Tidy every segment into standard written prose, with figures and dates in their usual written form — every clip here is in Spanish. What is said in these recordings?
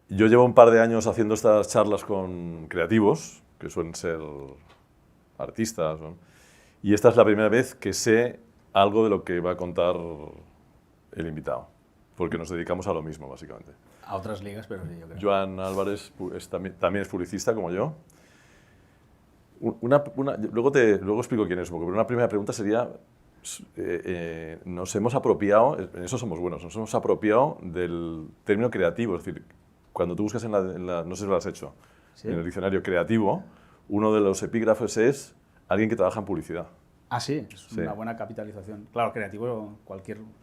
yo llevo un par de años haciendo estas charlas con creativos, que suelen ser artistas, ¿no? Y esta es la primera vez que sé algo de lo que va a contar el invitado, porque nos dedicamos a lo mismo, básicamente. A otras ligas, pero sí, yo creo. Joan Álvarez también es publicista, como yo. Luego explico quién es, porque una primera pregunta sería, nos hemos apropiado, en eso somos buenos, nos hemos apropiado del término creativo, es decir, cuando tú buscas no sé si lo has hecho, ¿Sí? en el diccionario creativo, uno de los epígrafes es alguien que trabaja en publicidad. Ah, sí, es una buena capitalización. Claro, creativo,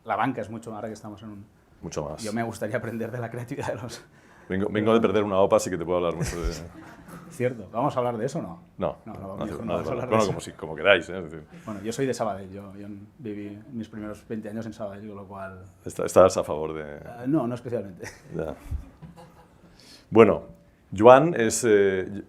la banca es mucho, ahora que estamos en un... Mucho más. Yo me gustaría aprender de la creatividad de los... Vengo de perder una OPA, así que te puedo hablar mucho de... Cierto. ¿Vamos a hablar de eso o no? No, vamos a hablar de bueno, eso. como queráis. Es decir, Bueno, yo soy de Sabadell, yo viví mis primeros 20 años en Sabadell, con lo cual... estás a favor de... No especialmente. Ya. Bueno, Joan eres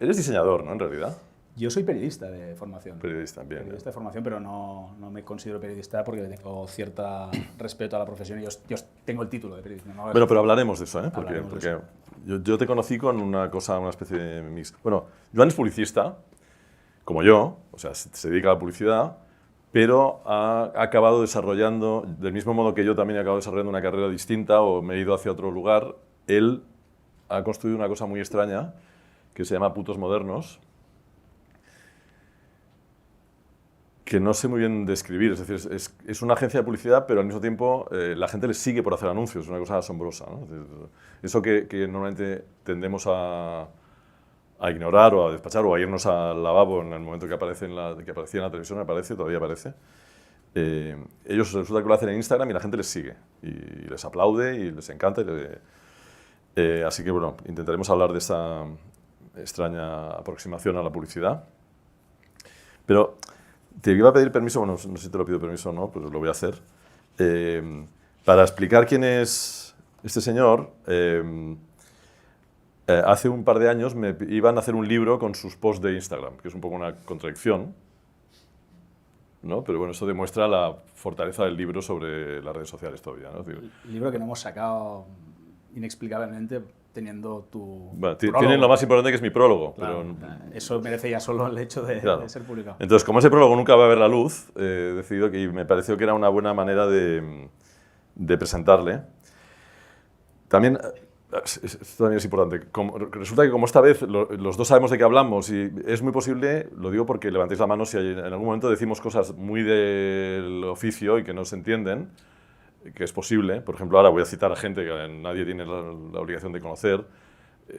diseñador, ¿no? En realidad. Yo soy periodista de formación. Periodista, bien. Periodista de formación, pero no me considero periodista porque tengo cierto respeto a la profesión y yo tengo el título de periodista. ¿No? Bueno, pero hablaremos de eso, ¿eh? Porque Hablaremos de eso. yo te conocí con una especie de mix. Bueno, Joan es publicista, como yo, o sea, se dedica a la publicidad, pero ha acabado desarrollando, del mismo modo que yo también he acabado desarrollando una carrera distinta o me he ido hacia otro lugar, él ha construido una cosa muy extraña que se llama Putos Modernos, que no sé muy bien describir, es decir, es una agencia de publicidad, pero al mismo tiempo la gente les sigue por hacer anuncios, es una cosa asombrosa, ¿no? Es decir, eso que normalmente tendemos a ignorar o a despachar o a irnos al lavabo en el momento que aparecía en la televisión, todavía aparece. Ellos resulta que lo hacen en Instagram y la gente les sigue, y les aplaude y les encanta. Así que bueno, intentaremos hablar de esta extraña aproximación a la publicidad. Pero te iba a pedir permiso, bueno, no sé si te lo pido permiso o no, pues lo voy a hacer. Para explicar quién es este señor, hace un par de años me iban a hacer un libro con sus posts de Instagram, que es un poco una contradicción, ¿no? Pero bueno, eso demuestra la fortaleza del libro sobre las redes sociales todavía, ¿no? El libro que no hemos sacado inexplicablemente teniendo tu Bueno, prólogo. tienen lo más importante, que es mi prólogo. Claro, pero, eso merece ya solo el hecho de, claro, de ser publicado. Entonces, como ese prólogo nunca va a ver la luz, he decidido que me pareció que era una buena manera de presentarle. También, esto también es importante, resulta que como esta vez los dos sabemos de qué hablamos y es muy posible, lo digo porque levantéis la mano si en algún momento decimos cosas muy del oficio y que no se entienden, que es posible. Por ejemplo, ahora voy a citar a gente que nadie tiene la obligación de conocer.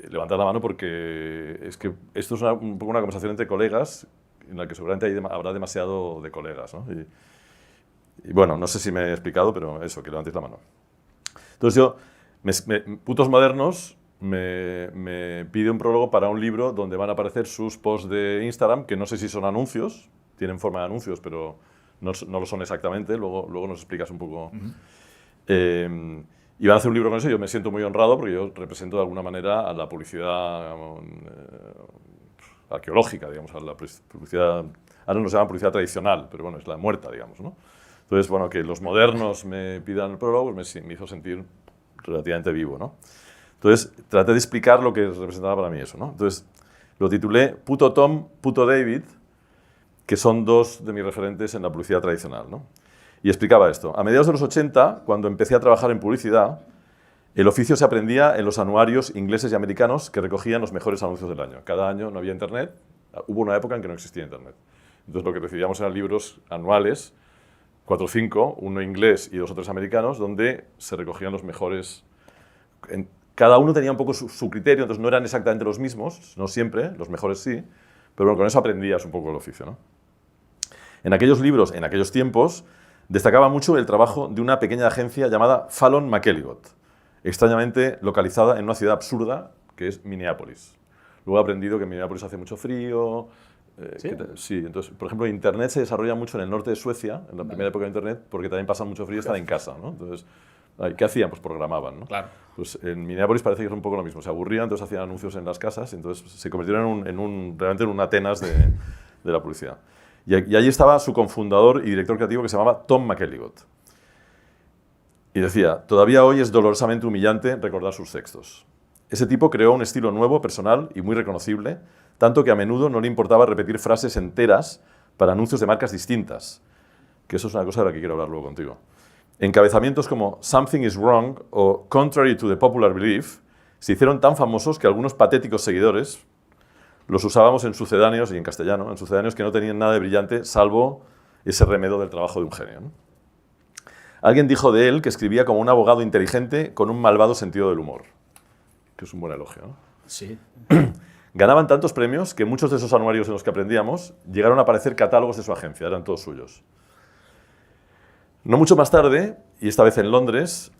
Levantad la mano porque es que esto es un poco una conversación entre colegas en la que seguramente habrá demasiado de colegas, ¿no? Y bueno, no sé si me he explicado, pero eso, que levantéis la mano. Entonces yo, Putos Modernos me pide un prólogo para un libro donde van a aparecer sus posts de Instagram, que no sé si son anuncios, tienen forma de anuncios, pero no lo son exactamente, luego nos explicas un poco. Y van a hacer un libro con eso, y yo me siento muy honrado porque yo represento de alguna manera a la publicidad arqueológica, digamos, a la publicidad, ahora nos llaman publicidad tradicional, pero bueno, es la muerta, digamos, ¿no? Entonces, bueno, que los modernos me pidan el prólogo pues me hizo sentir relativamente vivo, ¿no? Entonces, traté de explicar lo que representaba para mí eso, ¿no? Entonces, lo titulé Puto Tom, Puto David, que son dos de mis referentes en la publicidad tradicional, ¿no? Y explicaba esto. A mediados de los 80, cuando empecé a trabajar en publicidad, el oficio se aprendía en los anuarios ingleses y americanos que recogían los mejores anuncios del año. Cada año no había internet, hubo una época en que no existía internet. Entonces lo que recibíamos eran libros anuales, 4 o 5, uno inglés y 2 o 3 americanos, donde se recogían los mejores. Cada uno tenía un poco su criterio, entonces no eran exactamente los mismos, no siempre, los mejores sí, pero bueno, con eso aprendías un poco el oficio, ¿no? En aquellos libros, en aquellos tiempos, destacaba mucho el trabajo de una pequeña agencia llamada Fallon McElligott, extrañamente localizada en una ciudad absurda que es Minneapolis. Luego he aprendido que en Minneapolis hace mucho frío. ¿Sí? Sí, entonces, por ejemplo, Internet se desarrolla mucho en el norte de Suecia, en la primera época de Internet, porque también pasa mucho frío y están en casa, ¿no? Entonces, ¿qué hacían? Pues programaban, ¿no? Claro. Pues en Minneapolis parece que es un poco lo mismo. Se aburrían, entonces hacían anuncios en las casas, y entonces se convirtieron realmente en un Atenas de la publicidad. Y allí estaba su cofundador y director creativo que se llamaba Tom McElligott. Y decía, todavía hoy es dolorosamente humillante recordar sus textos. Ese tipo creó un estilo nuevo, personal y muy reconocible, tanto que a menudo no le importaba repetir frases enteras para anuncios de marcas distintas, que eso es una cosa de la que quiero hablar luego contigo. Encabezamientos como "Something is wrong" o "Contrary to the popular belief" se hicieron tan famosos que algunos patéticos seguidores los usábamos en sucedáneos, y en castellano, en sucedáneos que no tenían nada de brillante, salvo ese remedo del trabajo de un genio, ¿no? Alguien dijo de él que escribía como un abogado inteligente con un malvado sentido del humor, que es un buen elogio, ¿no? Sí. Ganaban tantos premios que muchos de esos anuarios en los que aprendíamos llegaron a aparecer catálogos de su agencia, eran todos suyos. No mucho más tarde, y esta vez en Londres,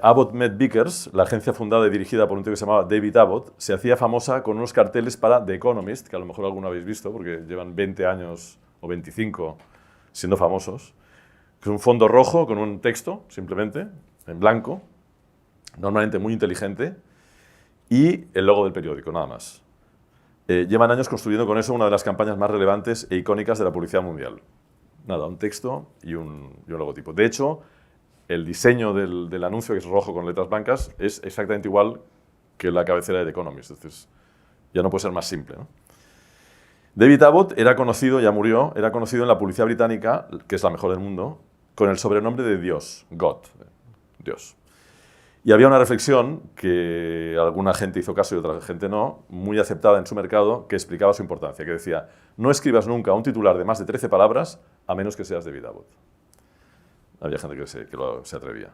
Abbott Med Vickers, la agencia fundada y dirigida por un tío que se llamaba David Abbott, se hacía famosa con unos carteles para The Economist, que a lo mejor alguno habéis visto, porque llevan 20 años o 25 siendo famosos, que es un fondo rojo con un texto, simplemente, en blanco, normalmente muy inteligente, y el logo del periódico, nada más. Llevan años construyendo con eso una de las campañas más relevantes e icónicas de la publicidad mundial. Nada, un texto y un logotipo. De hecho, el diseño del anuncio, que es rojo con letras blancas, es exactamente igual que la cabecera de The Economist. Entonces, ya no puede ser más simple, ¿no? David Abbott era conocido, ya murió, era conocido en la publicidad británica, que es la mejor del mundo, con el sobrenombre de Dios, God, Dios. Y había una reflexión que alguna gente hizo caso y otra gente no, muy aceptada en su mercado, que explicaba su importancia, que decía: no escribas nunca un titular de más de 13 palabras a menos que seas David Abbott. Había gente que se atrevía.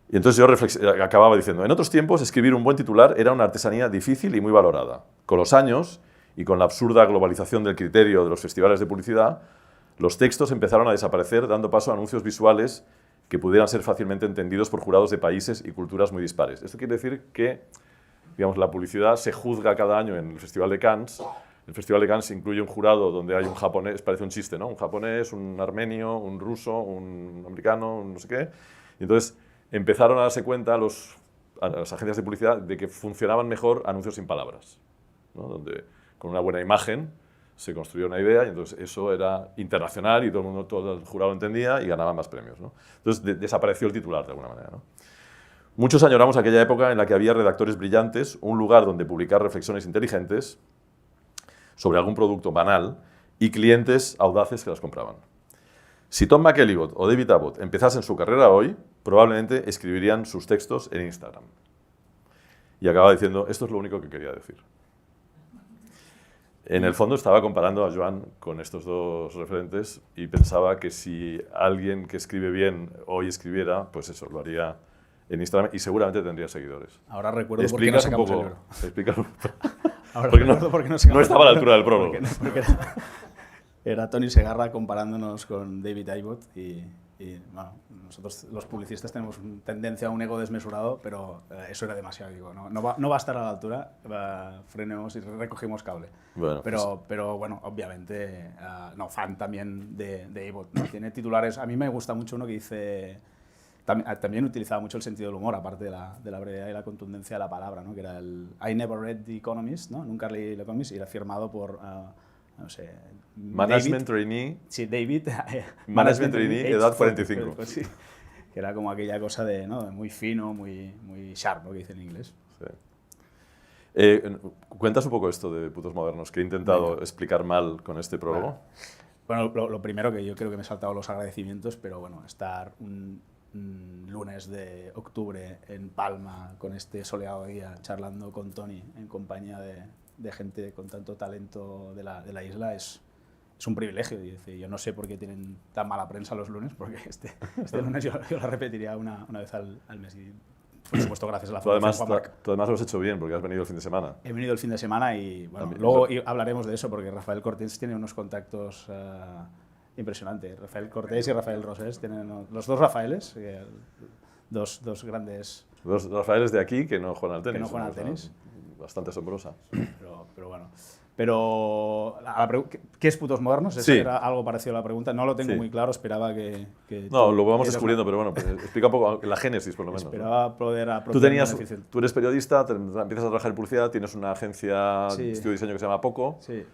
Y entonces yo acababa diciendo, en otros tiempos escribir un buen titular era una artesanía difícil y muy valorada. Con los años, y con la absurda globalización del criterio de los festivales de publicidad, los textos empezaron a desaparecer, dando paso a anuncios visuales que pudieran ser fácilmente entendidos por jurados de países y culturas muy dispares. Esto quiere decir que, digamos, la publicidad se juzga cada año en el Festival de Cannes. El Festival de Cannes incluye un jurado donde hay un japonés, parece un chiste, ¿no? Un japonés, un armenio, un ruso, un americano, un no sé qué. Y entonces empezaron a darse cuenta a las agencias de publicidad de que funcionaban mejor anuncios sin palabras, ¿no? Donde con una buena imagen se construyó una idea y entonces eso era internacional y todo el jurado entendía y ganaba más premios, ¿no? Entonces desapareció el titular de alguna manera, ¿no? Muchos añoramos aquella época en la que había redactores brillantes, un lugar donde publicar reflexiones inteligentes sobre algún producto banal y clientes audaces que las compraban. Si Tom McElligott o David Abbott empezasen su carrera hoy, probablemente escribirían sus textos en Instagram. Y acababa diciendo, esto es lo único que quería decir. En el fondo estaba comparando a Joan con estos dos referentes y pensaba que si alguien que escribe bien hoy escribiera, pues eso, lo haría en Instagram y seguramente tendría seguidores. Ahora recuerdo por qué no sacamos el libro. Explícalo. Ahora porque recuerdo por qué no sacamos no estaba a la altura del prólogo. Porque era Tony Segarra comparándonos con David Abbott y bueno, nosotros los publicistas tenemos tendencia a un ego desmesurado, pero eso era demasiado. Digo, no va a estar a la altura, frenemos y recogimos cable. Bueno, pero bueno, obviamente, fan también de Abbott, ¿no? Tiene titulares, a mí me gusta mucho uno que dice, también utilizaba mucho el sentido del humor, aparte de la brevedad y la contundencia de la palabra, ¿no? Que era el I never read The Economist, ¿no? Nunca leí The Economist, y era firmado por... no sé, Management Trainee. Sí, David. Management Trainee, edad 45. Pues sí, que era como aquella cosa de, ¿no? Muy fino, muy sharp, lo que dice en inglés. Sí. Cuentas un poco esto de Putos Modernos, que he intentado explicar mal con este prólogo. Bueno, lo primero, que yo creo que me he saltado los agradecimientos, pero bueno, estar un lunes de octubre en Palma con este soleado día charlando con Tony en compañía de gente con tanto talento de la isla es un privilegio. Y dice, yo no sé por qué tienen tan mala prensa los lunes, porque este lunes yo la repetiría una vez al mes. Y por supuesto, gracias a la Fundación Juan Marc. Tú además lo has hecho bien, porque has venido el fin de semana. He venido el fin de semana y bueno, luego hablaremos de eso, porque Rafael Cortés tiene unos contactos impresionantes. Rafael Cortés y Rafael Rosés tienen los dos Rafaeles, dos grandes... Dos Rafaeles de aquí que no juegan al tenis. Que no juegan al tenis. Bastante asombrosa. Pero bueno. Pero, ¿qué es Putos Modernos? Sí. Era algo parecido a la pregunta. No lo tengo muy claro, esperaba que no, lo vamos descubriendo, pero bueno, pues explica un poco la génesis, por lo menos. Esperaba poder apropiarme. Tú eres periodista, empiezas a trabajar en publicidad, tienes una agencia de estudio de diseño que se llama Poco. Sí.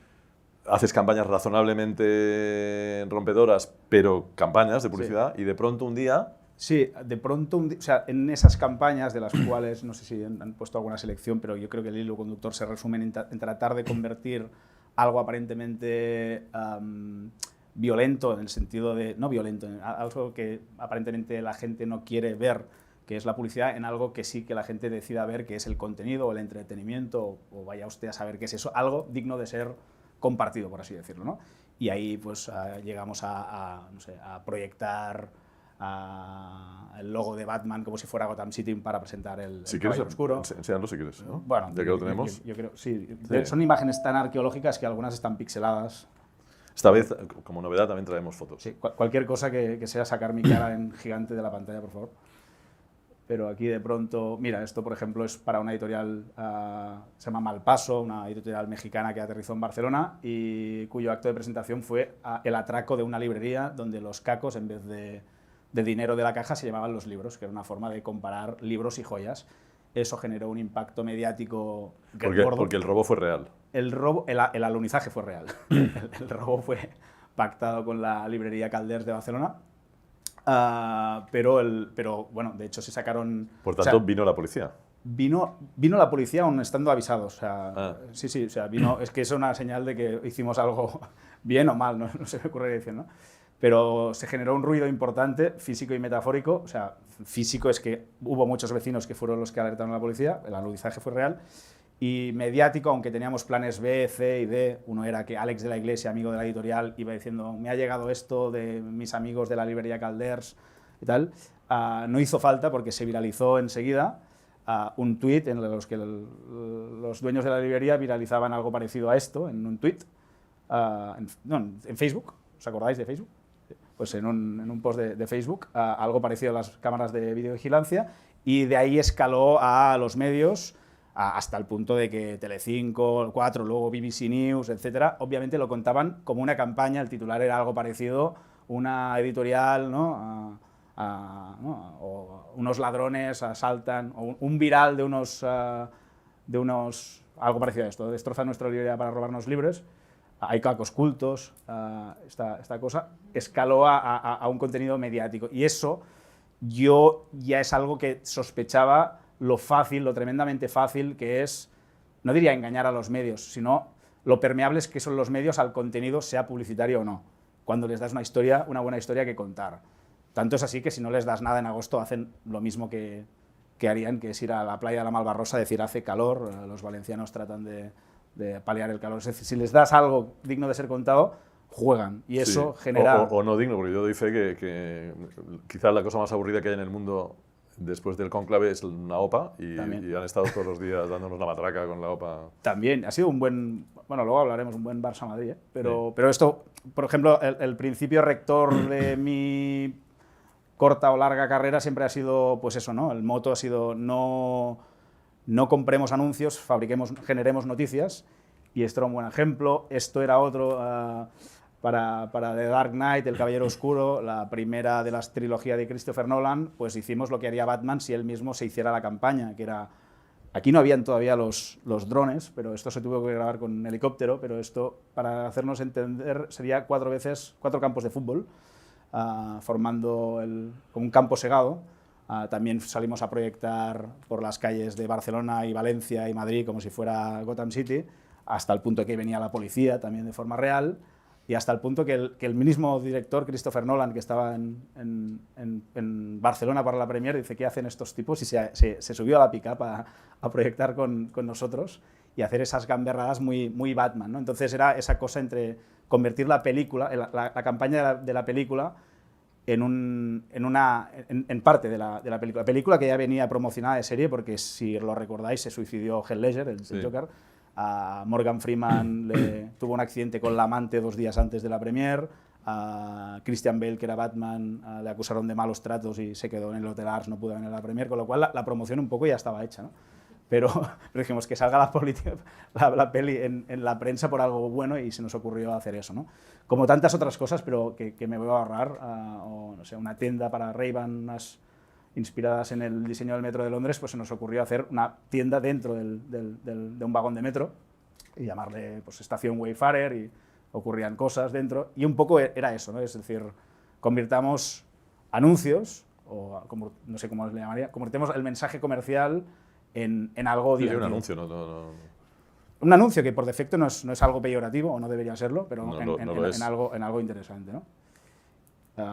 Haces campañas razonablemente rompedoras, pero campañas de publicidad, y de pronto un día Sí, de pronto, o sea, en esas campañas de las cuales, no sé si han puesto alguna selección, pero yo creo que el hilo conductor se resume en tratar de convertir algo aparentemente violento, en el sentido de, no violento, algo que aparentemente la gente no quiere ver, que es la publicidad, en algo que sí que la gente decida ver, que es el contenido o el entretenimiento, o vaya usted a saber qué es eso, algo digno de ser compartido, por así decirlo, ¿no? Y ahí pues llegamos no sé, a proyectar el logo de Batman como si fuera Gotham City para presentar el Caballero Oscuro. Enséñalo si quieres, ¿no? Bueno, ya que lo tenemos. Yo creo, sí. Son imágenes tan arqueológicas que algunas están pixeladas. Esta vez, como novedad, también traemos fotos. Sí, cualquier cosa que sea sacar mi cara en gigante de la pantalla, por favor. Pero aquí de pronto, mira, esto por ejemplo es para una editorial, se llama Malpaso, una editorial mexicana que aterrizó en Barcelona y cuyo acto de presentación fue el atraco de una librería donde los cacos, en vez de dinero de la caja, se llamaban los libros, que era una forma de comparar libros y joyas. Eso generó un impacto mediático gordo. Porque el robo fue real. El alunizaje fue real. El robo fue pactado con la librería Calders de Barcelona. Pero bueno, de hecho se sacaron... Por tanto, vino la policía. Vino la policía aún estando avisados. O sea, sí, o sea, vino, es que es una señal de que hicimos algo bien o mal, no se me ocurre decir, ¿no? Pero se generó un ruido importante, físico y metafórico. O sea, físico es que hubo muchos vecinos que fueron los que alertaron a la policía, el alunizaje fue real. Y mediático, aunque teníamos planes B, C y D, uno era que Alex de la Iglesia, amigo de la editorial, iba diciendo, me ha llegado esto de mis amigos de la librería Calders y tal, no hizo falta porque se viralizó enseguida un tuit en los que los dueños de la librería viralizaban algo parecido a esto, en un tuit, en Facebook, ¿os acordáis de Facebook? Pues en un post de Facebook, algo parecido a las cámaras de videovigilancia, y de ahí escaló a los medios, hasta el punto de que Telecinco, el 4, luego BBC News, etcétera, obviamente lo contaban como una campaña, el titular era algo parecido, una editorial, ¿no? O unos ladrones asaltan, o un viral de unos, algo parecido a esto, destrozan nuestra librería para robarnos libros, hay cacos cultos, esta cosa, escaló a un contenido mediático, y eso yo ya es algo que sospechaba lo fácil, lo tremendamente fácil que es, no diría engañar a los medios, sino lo permeables que son los medios al contenido, sea publicitario o no, cuando les das una historia, una buena historia que contar. Tanto es así que si no les das nada en agosto hacen lo mismo que harían, que es ir a la playa de la Malvarrosa, decir hace calor, los valencianos tratan de paliar el calor. Es decir, si les das algo digno de ser contado, juegan, y eso genera... O no digno, porque yo doy fe que quizás la cosa más aburrida que hay en el mundo después del cónclave es una OPA, y han estado todos los días dándonos la matraca con la OPA. También, ha sido un buen, bueno, luego hablaremos, un buen Barça-Madrid, ¿eh? Pero esto, por ejemplo, el principio rector de mi corta o larga carrera siempre ha sido, pues eso, ¿no? El moto ha sido no compremos anuncios, generemos noticias, y esto era un buen ejemplo. Esto era otro... Para The Dark Knight, El Caballero Oscuro, la primera de las trilogías de Christopher Nolan, pues hicimos lo que haría Batman si él mismo se hiciera la campaña, que era... Aquí no habían todavía los drones, pero esto se tuvo que grabar con un helicóptero, pero esto, para hacernos entender, sería 4 campos de fútbol, formando como un campo segado. También salimos a proyectar por las calles de Barcelona y Valencia y Madrid como si fuera Gotham City, hasta el punto que venía la policía también de forma real, y hasta el punto que el mismo director, Christopher Nolan, que estaba en Barcelona para la premier, dice, ¿qué hacen estos tipos? Y se subió a la pick-up a proyectar con nosotros y hacer esas gamberradas muy Batman, ¿no? Entonces era esa cosa entre convertir la película, la campaña de la película, en parte de la película. La película que ya venía promocionada de serie, porque si lo recordáis, se suicidió Heath Ledger, el Joker. A Morgan Freeman tuvo un accidente con la amante 2 días antes de la premier. A Christian Bale, que era Batman, le acusaron de malos tratos y se quedó en el Hotel Ars, no pudo venir a la premier, con lo cual la promoción un poco ya estaba hecha, ¿no? Pero dijimos que salga la peli en la prensa por algo bueno, y se nos ocurrió hacer eso, ¿no? Como tantas otras cosas, pero que me voy a ahorrar, o no sé, una tienda para Ray-Ban, inspiradas en el diseño del metro de Londres, pues se nos ocurrió hacer una tienda dentro de un vagón de metro y llamarle, pues, estación Wayfarer, y ocurrían cosas dentro, y un poco era eso, ¿no? Es decir, convirtamos anuncios o como, no sé cómo le llamaría, convertimos el mensaje comercial en algo Sí, divertido. un anuncio, no. Un anuncio que por defecto no es algo peyorativo, o no debería serlo, pero No en lo es. algo interesante, ¿no?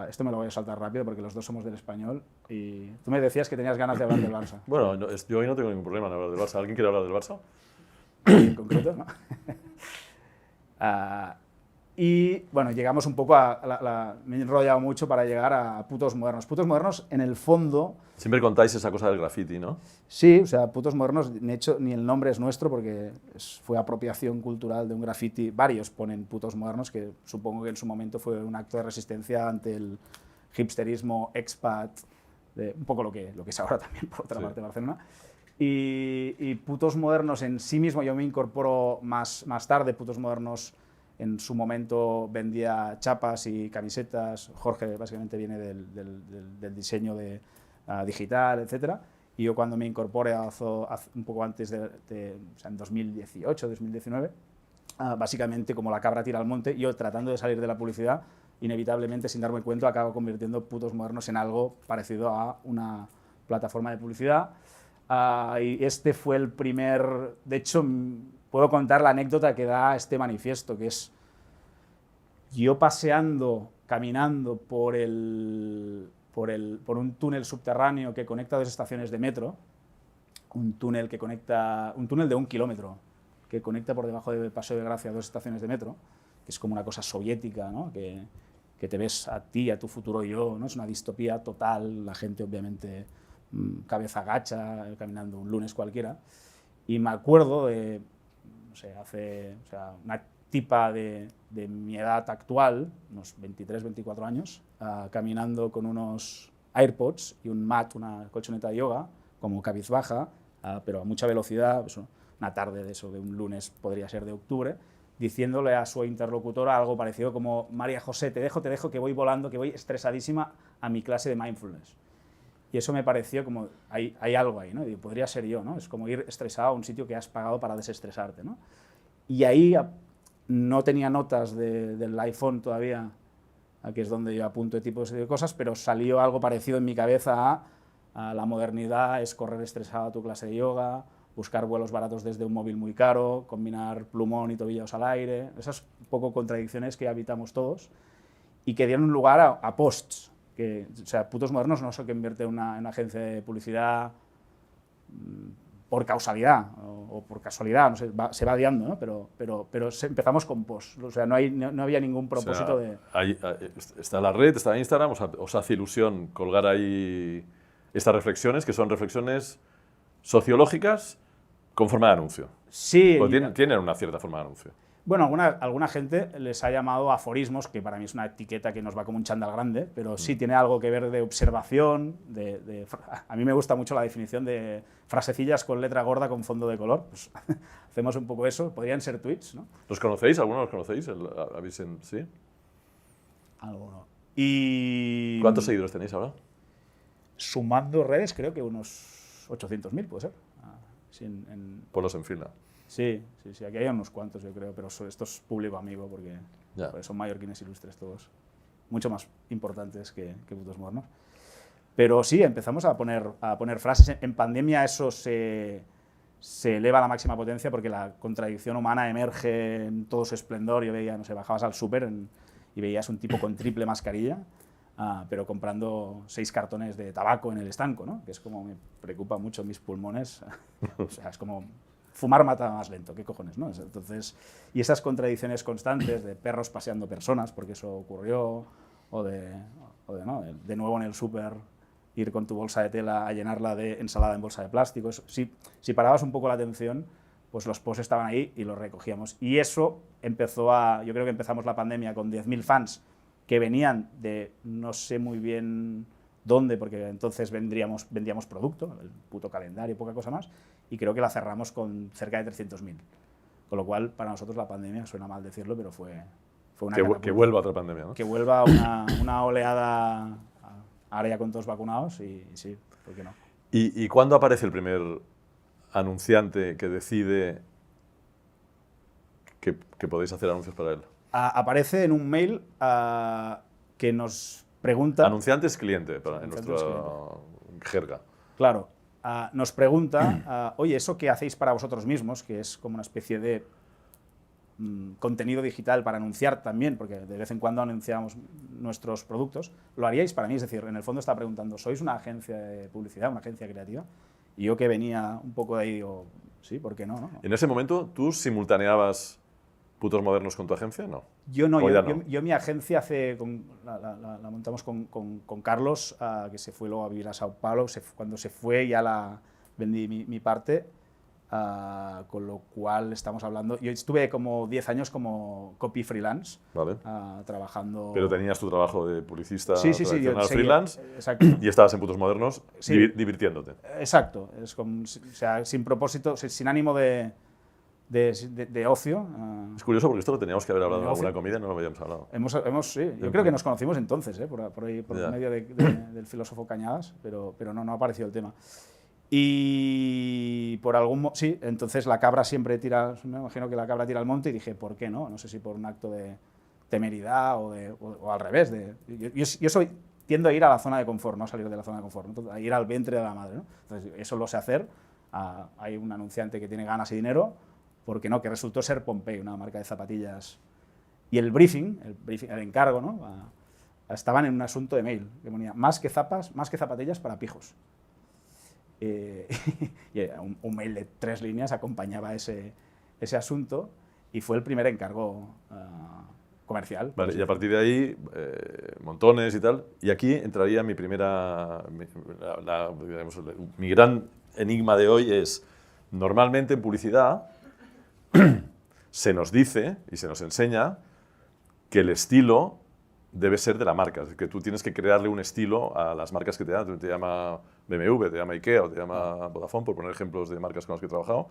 Esto me lo voy a saltar rápido porque los dos somos del Español y tú me decías que tenías ganas de hablar del Barça. Bueno, yo hoy no tengo ningún problema en hablar del Barça. ¿Alguien quiere hablar del Barça? En concreto, ¿no? Y bueno, llegamos un poco me he enrollado mucho para llegar a Putos Modernos. Putos Modernos, en el fondo... Siempre contáis esa cosa del graffiti, ¿no? Sí, o sea, Putos Modernos, de hecho, ni el nombre es nuestro porque fue apropiación cultural de un graffiti. Varios ponen Putos Modernos, que supongo que en su momento fue un acto de resistencia ante el hipsterismo expat, un poco lo que es ahora también, por otra parte, Barcelona. Y Putos Modernos en sí mismo, yo me incorporo más tarde. Putos Modernos en su momento vendía chapas y camisetas. Jorge básicamente viene del diseño digital, etc. Y yo cuando me incorporé un poco antes o sea, en 2018, 2019, básicamente como la cabra tira al monte, yo tratando de salir de la publicidad, inevitablemente, sin darme cuenta, acabo convirtiendo Putos Modernos en algo parecido a una plataforma de publicidad. Y este fue el primer... De hecho, puedo contar la anécdota que da este manifiesto, que es yo caminando por un túnel subterráneo que conecta dos estaciones de metro, un túnel de 1 kilómetro, que conecta por debajo del Paseo de Gracia dos estaciones de metro, que es como una cosa soviética, ¿no? que te ves a ti, a tu futuro yo, ¿no? Es una distopía total, la gente obviamente cabeza gacha, caminando un lunes cualquiera. Y me acuerdo de, no sé, una tipa de mi edad actual, unos 23, 24 años, caminando con unos AirPods y un mat, una colchoneta de yoga, como cabizbaja, pero a mucha velocidad, pues una tarde de un lunes, podría ser de octubre, diciéndole a su interlocutora algo parecido como: María José, te dejo, que voy volando, que voy estresadísima a mi clase de mindfulness. Y eso me pareció como, hay algo ahí, ¿no? Y podría ser yo, ¿no? Es como ir estresado a un sitio que has pagado para desestresarte, ¿no? Y ahí no tenía notas del iPhone todavía, que es donde yo apunto tipos de cosas, pero salió algo parecido en mi cabeza a la modernidad es correr estresado a tu clase de yoga, buscar vuelos baratos desde un móvil muy caro, combinar plumón y tobillos al aire, esas poco contradicciones que habitamos todos y que dieron lugar a posts. O sea, Putos Modernos no se convierte en una agencia de publicidad por causalidad o por casualidad, no sé, se va liando, ¿no? Pero empezamos con posts, o sea, no había ningún propósito está la red, está Instagram, os hace ilusión colgar ahí estas reflexiones, que son reflexiones sociológicas con forma de anuncio. Sí. Tienen una cierta forma de anuncio. Bueno, alguna gente les ha llamado aforismos, que para mí es una etiqueta que nos va como un chándal grande, pero sí tiene algo que ver de observación. A mí me gusta mucho la definición de frasecillas con letra gorda con fondo de color. Pues, hacemos un poco eso. Podrían ser tweets, ¿no? ¿Los conocéis? ¿Alguno los conocéis? ¿Sí? Alguno. ¿Cuántos seguidores tenéis ahora? Sumando redes, creo que unos 800.000, puede ser. Ponlos en fila. Sí, aquí hay unos cuantos, yo creo, pero esto es público amigo porque son mallorquines ilustres todos, mucho más importantes que Putos Modernos. Pero sí, empezamos a poner frases. En pandemia eso se eleva a la máxima potencia porque la contradicción humana emerge en todo su esplendor. Yo veía, no sé, bajabas al súper y veías un tipo con triple mascarilla, pero comprando 6 cartones de tabaco en el estanco, ¿no? Que es como, me preocupa mucho mis pulmones. O sea, es como... Fumar mata más lento, ¿qué cojones, no? Entonces, y esas contradicciones constantes de perros paseando personas, porque eso ocurrió, o de nuevo en el súper ir con tu bolsa de tela a llenarla de ensalada en bolsa de plástico. Si parabas un poco la atención, pues los posts estaban ahí y los recogíamos. Y eso yo creo que empezamos la pandemia con 10.000 fans que venían de no sé muy bien dónde, porque entonces vendíamos producto, el puto calendario, poca cosa más, y creo que la cerramos con cerca de 300.000. Con lo cual, para nosotros la pandemia, suena mal decirlo, pero fue una catapulta. Que vuelva otra pandemia, ¿no? Que vuelva una oleada, ahora ya con todos vacunados, y sí, ¿por qué no? ¿Y cuándo aparece el primer anunciante que decide que podéis hacer anuncios para él? Aparece en un mail que nos pregunta... Anunciante es cliente, en Anunciante nuestra es cliente. jerga. Claro, nos pregunta, oye, ¿eso qué hacéis para vosotros mismos? Que es como una especie de contenido digital para anunciar también, porque de vez en cuando anunciamos nuestros productos. ¿Lo haríais para mí? Es decir, en el fondo está preguntando, ¿sois una agencia de publicidad, una agencia creativa? Y yo que venía un poco de ahí digo, sí, ¿por qué no? ¿No? En ese momento, ¿tú simultaneabas Putos Modernos con tu agencia? No. Yo no, ¿O ya no? yo mi agencia la montamos con Carlos, que se fue luego a vivir a Sao Paulo. Cuando se fue ya la vendí mi parte, con lo cual estamos hablando... Yo estuve como 10 años como copy freelance, Vale. trabajando... Pero tenías tu trabajo de publicista yo tradicional seguía, freelance exacto. y estabas en Putos Modernos Sí. divirtiéndote. Exacto, es como, o sea, sin propósito, sin ánimo de ocio. Es curioso porque esto lo teníamos que haber hablado en Negocio. alguna comida y no lo habíamos hablado. Sí, yo creo que nos conocimos entonces, por ahí, por Ya. medio del filósofo Cañadas, pero no ha aparecido el tema. Y por algún sí, entonces la cabra siempre tira, me imagino que la cabra tira al monte y dije, ¿por qué no? No sé si por un acto de temeridad o al revés. Yo tiendo a ir a la zona de confort, no a salir de la zona de confort, ¿no? A ir al vientre de la madre, ¿no? Entonces eso lo sé hacer. Hay un anunciante que tiene ganas y dinero, ¿por qué no? Que resultó ser Pompey, una marca de zapatillas. Y el briefing, el encargo, ¿no? Estaban en un asunto de mail, que ponía más que zapatillas para pijos. Y un mail de 3 líneas acompañaba ese asunto y fue el primer encargo comercial. Vale, y a partir de ahí, montones y tal. Y aquí entraría mi mi gran enigma de hoy es, normalmente en publicidad se nos dice y se nos enseña que el estilo debe ser de la marca, es decir, que tú tienes que crearle un estilo a las marcas que te dan. Te llama BMW, te llama IKEA o te llama Vodafone, por poner ejemplos de marcas con las que he trabajado,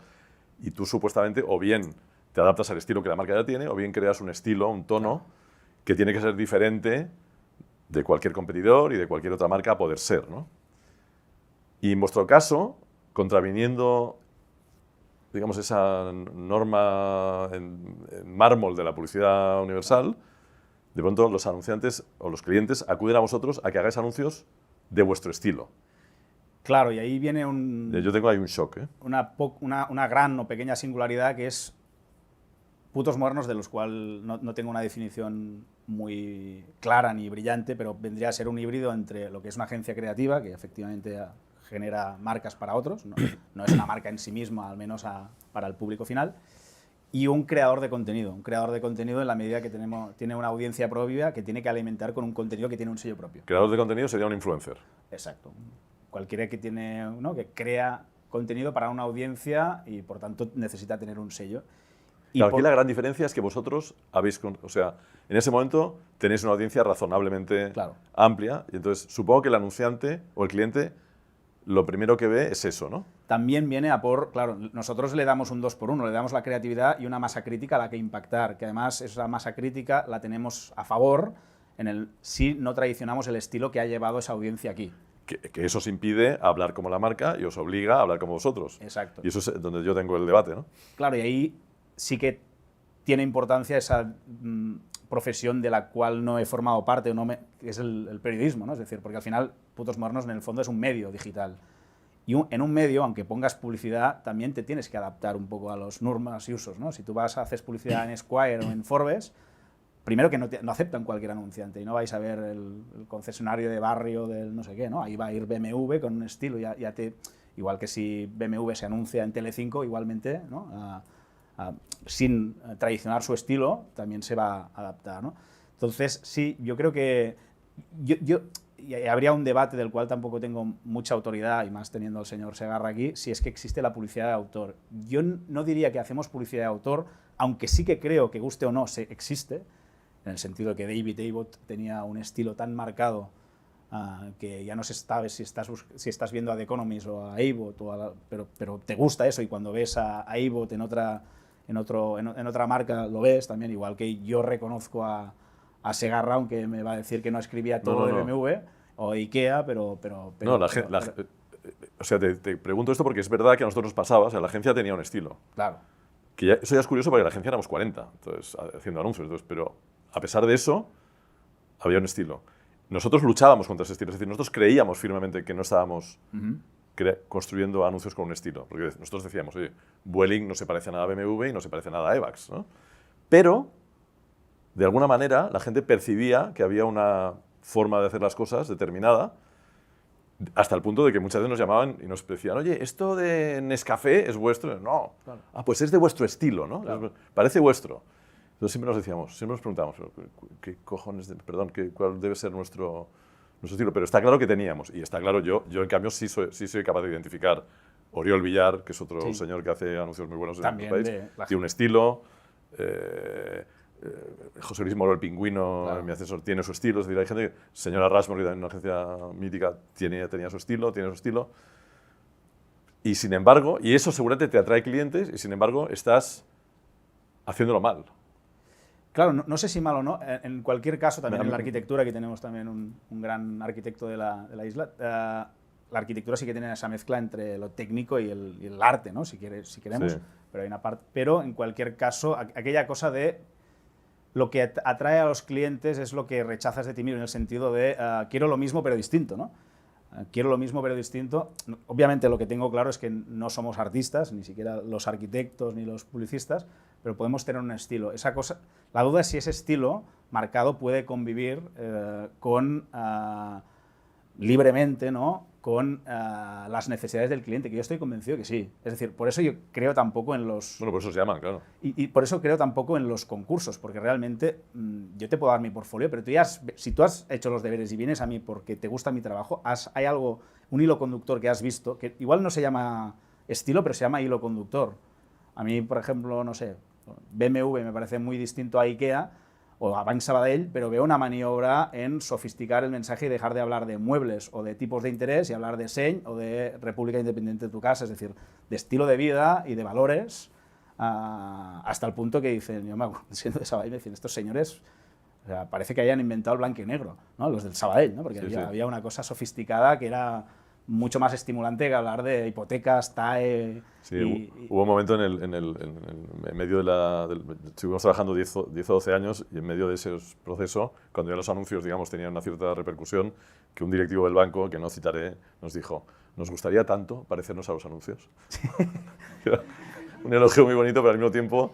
y tú supuestamente o bien te adaptas al estilo que la marca ya tiene, o bien creas un estilo, un tono, que tiene que ser diferente de cualquier competidor y de cualquier otra marca a poder ser, ¿no? Y en vuestro caso, contraviniendo, digamos, esa norma en mármol de la publicidad universal, de pronto los anunciantes o los clientes acuden a vosotros a que hagáis anuncios de vuestro estilo. Claro, y ahí viene Yo tengo ahí un shock, ¿eh? una gran o pequeña singularidad que es Putos Modernos, de los cuales no tengo una definición muy clara ni brillante, pero vendría a ser un híbrido entre lo que es una agencia creativa, que efectivamente genera marcas para otros, no es una marca en sí misma, al menos para el público final, y un creador de contenido. Un creador de contenido en la medida que tiene una audiencia propia que tiene que alimentar con un contenido que tiene un sello propio. Creador de contenido sería un influencer. Exacto. Cualquiera que que crea contenido para una audiencia y por tanto necesita tener un sello. Claro, aquí la gran diferencia es que vosotros o sea, en ese momento tenéis una audiencia razonablemente amplia y entonces supongo que el anunciante o el cliente lo primero que ve es eso, ¿no? También viene claro, nosotros le damos un 2x1, le damos la creatividad y una masa crítica a la que impactar, que además esa masa crítica la tenemos a favor si no traicionamos el estilo que ha llevado esa audiencia aquí. Que eso os impide hablar como la marca y os obliga a hablar como vosotros. Exacto. Y eso es donde yo tengo el debate, ¿no? Claro, y ahí sí que tiene importancia esa profesión de la cual no he formado parte, que es el periodismo, ¿no? Es decir, porque al final Putos Modernos en el fondo es un medio digital. Y en un medio, aunque pongas publicidad, también te tienes que adaptar un poco a los normas y usos, ¿no? Si tú haces publicidad en Esquire o en Forbes, primero que no aceptan cualquier anunciante y no vais a ver el concesionario de barrio del no sé qué, ¿no? Ahí va a ir BMW con un estilo, igual que si BMW se anuncia en Telecinco, igualmente, ¿no? Sin traicionar su estilo, también se va a adaptar, ¿no? Entonces, sí, yo creo que y habría un debate del cual tampoco tengo mucha autoridad, y más teniendo al señor Segarra aquí, si es que existe la publicidad de autor. Yo no diría que hacemos publicidad de autor, aunque sí que creo que guste o no, existe, en el sentido de que David Abbott tenía un estilo tan marcado que ya no se sabe si estás viendo a The Economist o a Abbott, pero te gusta eso, y cuando ves a Abbott en otra marca lo ves también, igual que yo reconozco a Segarra, aunque me va a decir que no escribía todo de BMW o IKEA, pero o sea, te pregunto esto porque es verdad que a nosotros nos pasaba, o sea, la agencia tenía un estilo. Claro. Eso ya es curioso porque la agencia éramos 40, entonces, haciendo anuncios, pero a pesar de eso, había un estilo. nosotros luchábamos contra ese estilo. Es decir, nosotros creíamos firmemente que no estábamos construyendo anuncios con un estilo. Porque nosotros decíamos, oye, Vueling no se parece a nada a BMW y no se parece a nada a Evax, ¿no? Pero, de alguna manera, la gente percibía que había una forma de hacer las cosas determinada, hasta el punto de que muchas veces nos llamaban y nos decían, oye, ¿esto de Nescafé es vuestro? No. Claro. Ah, pues es de vuestro estilo, ¿no? Claro. Parece vuestro. Entonces siempre nos decíamos, siempre nos preguntábamos, ¿qué cojones, cuál debe ser nuestro estilo? Pero está claro que teníamos, y está claro, yo en cambio sí soy capaz de identificar Oriol Villar, que es otro señor que hace anuncios muy buenos en nuestro país, tiene un estilo, José Luis Moro, el Pingüino, mi asesor, tiene su estilo. Es decir, hay gente, señora Rushmore, que también es una agencia mítica, tenía su estilo, tiene su estilo. Y sin embargo, y eso seguramente te atrae clientes, y sin embargo estás haciéndolo mal. Claro, no sé si mal o no. En cualquier caso, también en la arquitectura, aquí tenemos también un gran arquitecto de la isla, la arquitectura sí que tiene esa mezcla entre lo técnico y el arte, ¿no? Si queremos. Sí. Pero hay una parte. Pero en cualquier caso, aquella cosa de lo que atrae a los clientes es lo que rechazas de ti mismo, en el sentido de quiero lo mismo pero distinto, ¿no? Quiero lo mismo pero distinto. Obviamente lo que tengo claro es que no somos artistas, ni siquiera los arquitectos ni los publicistas, pero podemos tener un estilo. Esa cosa, la duda es si ese estilo marcado puede convivir libremente, ¿no? Con las necesidades del cliente, que yo estoy convencido que sí. Es decir, por eso yo creo tampoco en los... Bueno, por eso se llaman, claro. Y por eso creo tampoco en los concursos, porque realmente yo te puedo dar mi portfolio, pero si tú has hecho los deberes y vienes a mí porque te gusta mi trabajo, hay algo, un hilo conductor que has visto, que igual no se llama estilo, pero se llama hilo conductor. A mí, por ejemplo, no sé, BMW me parece muy distinto a IKEA, o a Banc Sabadell, pero veo una maniobra en sofisticar el mensaje y dejar de hablar de muebles o de tipos de interés y hablar de SEñ o de República Independiente de tu casa, es decir, de estilo de vida y de valores, hasta el punto que dicen, yo me acuerdo, siendo de Sabadell, me dicen, estos señores, o sea, parece que hayan inventado el blanco y negro, ¿no? Los del Sabadell, ¿no? Porque había una cosa sofisticada que era mucho más estimulante que hablar de hipotecas, TAE... Sí, hubo un momento en medio estuvimos trabajando 10 o 12 años y en medio de ese proceso, cuando ya los anuncios, digamos, tenían una cierta repercusión, que un directivo del banco, que no citaré, nos dijo, nos gustaría tanto parecernos a los anuncios. Un elogio muy bonito, pero al mismo tiempo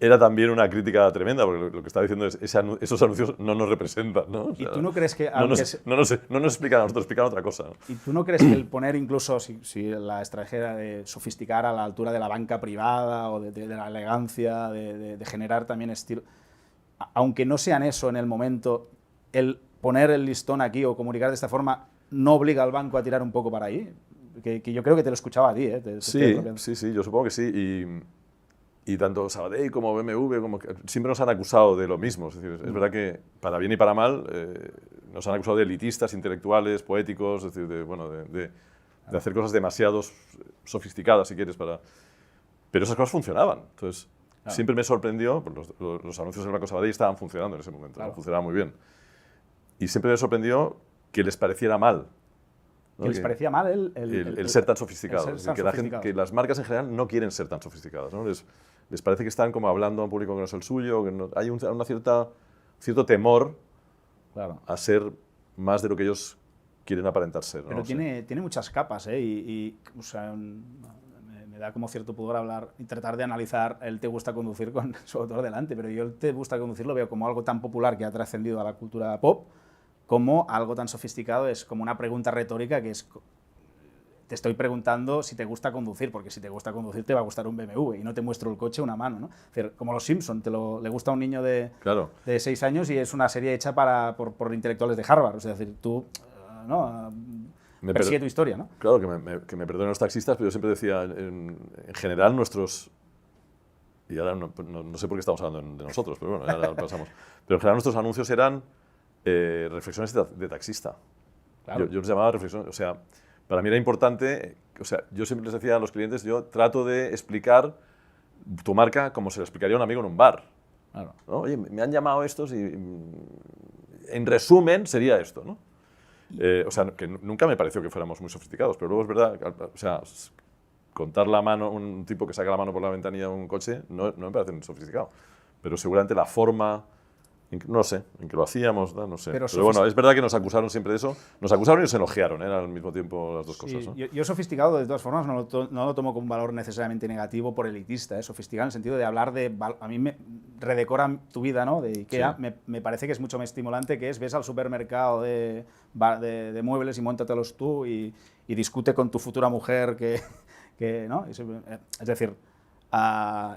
era también una crítica tremenda, porque lo que estaba diciendo es esos anuncios no nos representan, ¿no? O sea, ¿y tú no crees que... no nos explican a nosotros, explican otra cosa, ¿no? ¿Y tú no crees que el poner incluso, si la estrategia de sofisticar a la altura de la banca privada o de la elegancia, de generar también estilo, aunque no sean eso en el momento, el poner el listón aquí o comunicar de esta forma no obliga al banco a tirar un poco para ahí? Que yo creo que te lo escuchaba a ti, ¿eh? Sí, yo supongo que sí. Y tanto Sabadell como BMW siempre nos han acusado de lo mismo. Es decir, es verdad que para bien y para mal nos han acusado de elitistas, intelectuales, poéticos, es decir, de hacer cosas demasiado sofisticadas, si quieres, pero esas cosas funcionaban. Entonces, siempre me sorprendió, pues los anuncios del Banco Sabadell estaban funcionando en ese momento, ¿no? Funcionaban muy bien. Y siempre me sorprendió que les pareciera mal. ¿no? Que les parecía mal el ser tan sofisticado. Que las marcas en general no quieren ser tan sofisticadas, ¿no? Les parece que están como hablando a un público que no es el suyo, que hay cierto temor a ser más de lo que ellos quieren aparentar ser, ¿no? Pero tiene muchas capas, ¿eh? O sea, me da como cierto pudor hablar y tratar de analizar el te gusta conducir con su autor delante, pero yo el te gusta conducir lo veo como algo tan popular que ha trascendido a la cultura pop, como algo tan sofisticado, es como una pregunta retórica que es, te estoy preguntando si te gusta conducir, porque si te gusta conducir te va a gustar un BMW y no te muestro el coche una mano, ¿no? Es decir, como Los Simpson, le gusta a un niño de 6 años y es una serie hecha por intelectuales de Harvard, o sea, es decir, tú persigue tu historia, ¿no? Claro, que me perdonen los taxistas, pero yo siempre decía, en general nuestros... Y ahora no sé por qué estamos hablando de nosotros, pero bueno, ahora pasamos. Pero en general nuestros anuncios eran reflexiones de taxista. Claro. Yo les llamaba reflexiones, o sea, para mí era importante, o sea, yo siempre les decía a los clientes, yo trato de explicar tu marca como se le explicaría a un amigo en un bar. Claro. ¿No? Oye, me han llamado estos y en resumen sería esto, ¿no? O sea, que nunca me pareció que fuéramos muy sofisticados, pero luego es verdad, o sea, contar la mano, un tipo que saca la mano por la ventanilla de un coche, no me parece sofisticado. Pero seguramente la forma No sé, en que lo hacíamos, no sé. Pero Pero bueno, es verdad que nos acusaron siempre de eso. Nos acusaron y nos elogiaron, eran al mismo tiempo las dos cosas, ¿no? Yo sofisticado, de todas formas, no lo tomo como un valor necesariamente negativo por elitista. Sofisticado en el sentido de hablar de... A mí me redecora tu vida, ¿no? De IKEA. Sí. Me parece que es mucho más estimulante que ves al supermercado de muebles y móntatelos tú y discute con tu futura mujer ¿no? Es decir,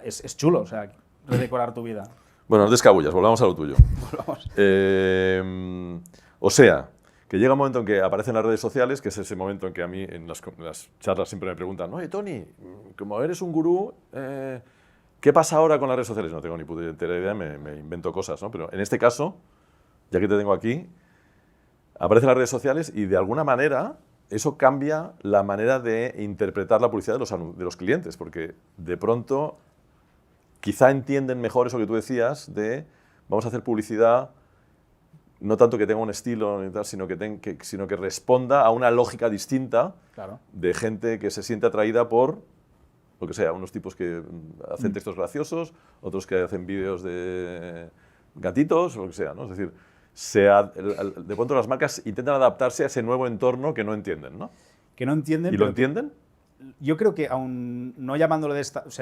es chulo, o sea, redecorar tu vida. Bueno, no te escabullas, volvamos a lo tuyo. Volvamos. O sea, que llega un momento en que aparecen las redes sociales, que es ese momento en que a mí en las charlas siempre me preguntan, oye, Tony, como eres un gurú, ¿qué pasa ahora con las redes sociales? No tengo ni puta idea, me invento cosas, ¿no? Pero en este caso, ya que te tengo aquí, aparecen las redes sociales y de alguna manera eso cambia la manera de interpretar la publicidad de los clientes, porque de pronto quizá entienden mejor eso que tú decías de vamos a hacer publicidad no tanto que tenga un estilo ni tal, sino que responda a una lógica distinta Claro. de gente que se siente atraída por lo que sea, unos tipos que hacen textos graciosos, otros que hacen vídeos de gatitos, o lo que sea, ¿no? Es decir, de pronto las marcas intentan adaptarse a ese nuevo entorno que no entienden, ¿no? Que no entienden. ¿Y lo entienden? Yo creo que aun no llamándolo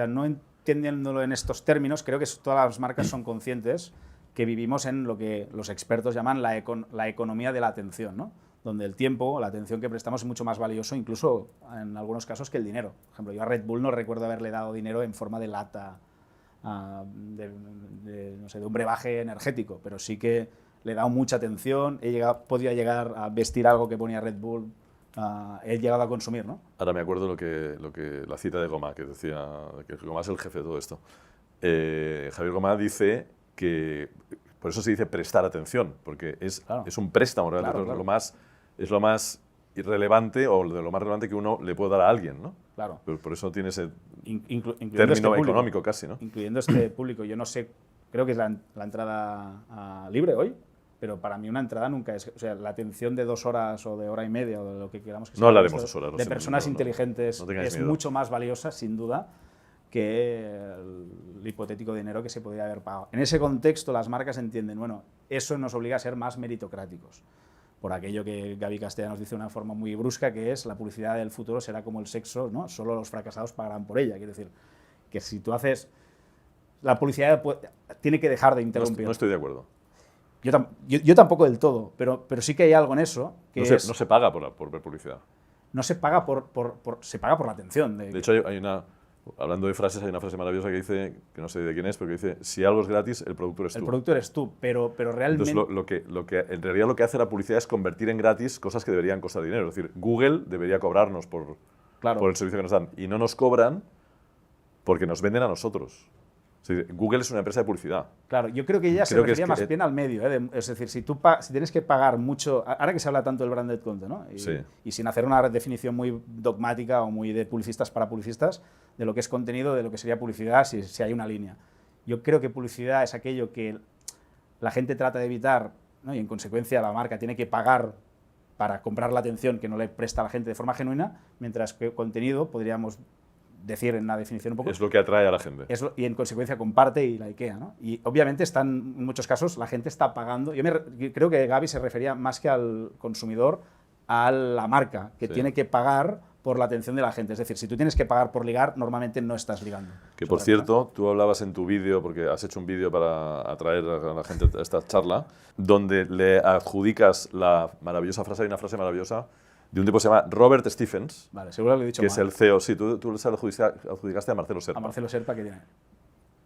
no entendiéndolo en estos términos, creo que todas las marcas son conscientes que vivimos en lo que los expertos llaman la economía de la atención, ¿no? Donde el tiempo, la atención que prestamos es mucho más valioso, incluso en algunos casos, que el dinero. Por ejemplo, yo a Red Bull no recuerdo haberle dado dinero en forma de lata, no sé, de un brebaje energético, pero sí que le he dado mucha atención, podía llegar a vestir algo que ponía Red Bull, he llegado a consumir, ¿no? Ahora me acuerdo la cita de Gomá, que decía que Gomá es el jefe de todo esto. Javier Gomá dice que, por eso se dice prestar atención, porque es un préstamo, realmente claro. Es lo más irrelevante o de lo más relevante que uno le puede dar a alguien, ¿no? Claro. Pero por eso tiene ese término económico casi, ¿no? Incluyendo este público. Yo no sé, creo que es la entrada libre hoy, pero para mí una entrada nunca es... O sea, la atención de 2 horas o de hora y media o de lo que queramos que sea... No hablaremos de 2 horas. De personas inteligentes es miedo. Mucho más valiosa, sin duda, que el hipotético dinero que se podría haber pagado. En ese contexto, las marcas entienden, bueno, eso nos obliga a ser más meritocráticos. Por aquello que Gaby Castellanos dice de una forma muy brusca, que es la publicidad del futuro será como el sexo, ¿no? Solo los fracasados pagarán por ella. Quiere decir, que si tú haces... La publicidad tiene que dejar de interrumpir. No estoy de acuerdo. Yo tampoco del todo, pero sí que hay algo en eso que no se paga por ver publicidad. No se paga se paga por la atención. De hecho, hablando de frases, hay una frase maravillosa que dice, que no sé de quién es, pero que dice, si algo es gratis, el producto eres tú. El producto eres tú, pero realmente... Entonces, en realidad lo que hace la publicidad es convertir en gratis cosas que deberían costar dinero. Es decir, Google debería cobrarnos por el servicio que nos dan. Y no nos cobran porque nos venden a nosotros. Google es una empresa de publicidad. Claro, yo creo que ella se refería más bien al medio. Es decir, si tienes que pagar mucho... Ahora que se habla tanto del branded content, ¿no? Y sin hacer una definición muy dogmática o muy de publicistas para publicistas, de lo que es contenido, de lo que sería publicidad, si hay una línea. Yo creo que publicidad es aquello que la gente trata de evitar, ¿no? Y en consecuencia la marca tiene que pagar para comprar la atención que no le presta a la gente de forma genuina, mientras que podríamos decir en la definición un poco... Es lo que atrae a la gente. Y en consecuencia comparte y la IKEA, ¿no? Y obviamente en muchos casos la gente está pagando... Yo creo que Gaby se refería más que al consumidor, a la marca, que tiene que pagar por la atención de la gente. Es decir, si tú tienes que pagar por ligar, normalmente no estás ligando. Que por cierto, tú hablabas en tu vídeo, porque has hecho un vídeo para atraer a la gente a esta charla, donde le adjudicas la maravillosa frase, hay una frase maravillosa, de un tipo que se llama Robert Stephens, vale, seguro que lo he dicho que mal. Es el CEO. Sí, tú se lo adjudicaste a Marcelo Serpa. A Marcelo Serpa, que tiene...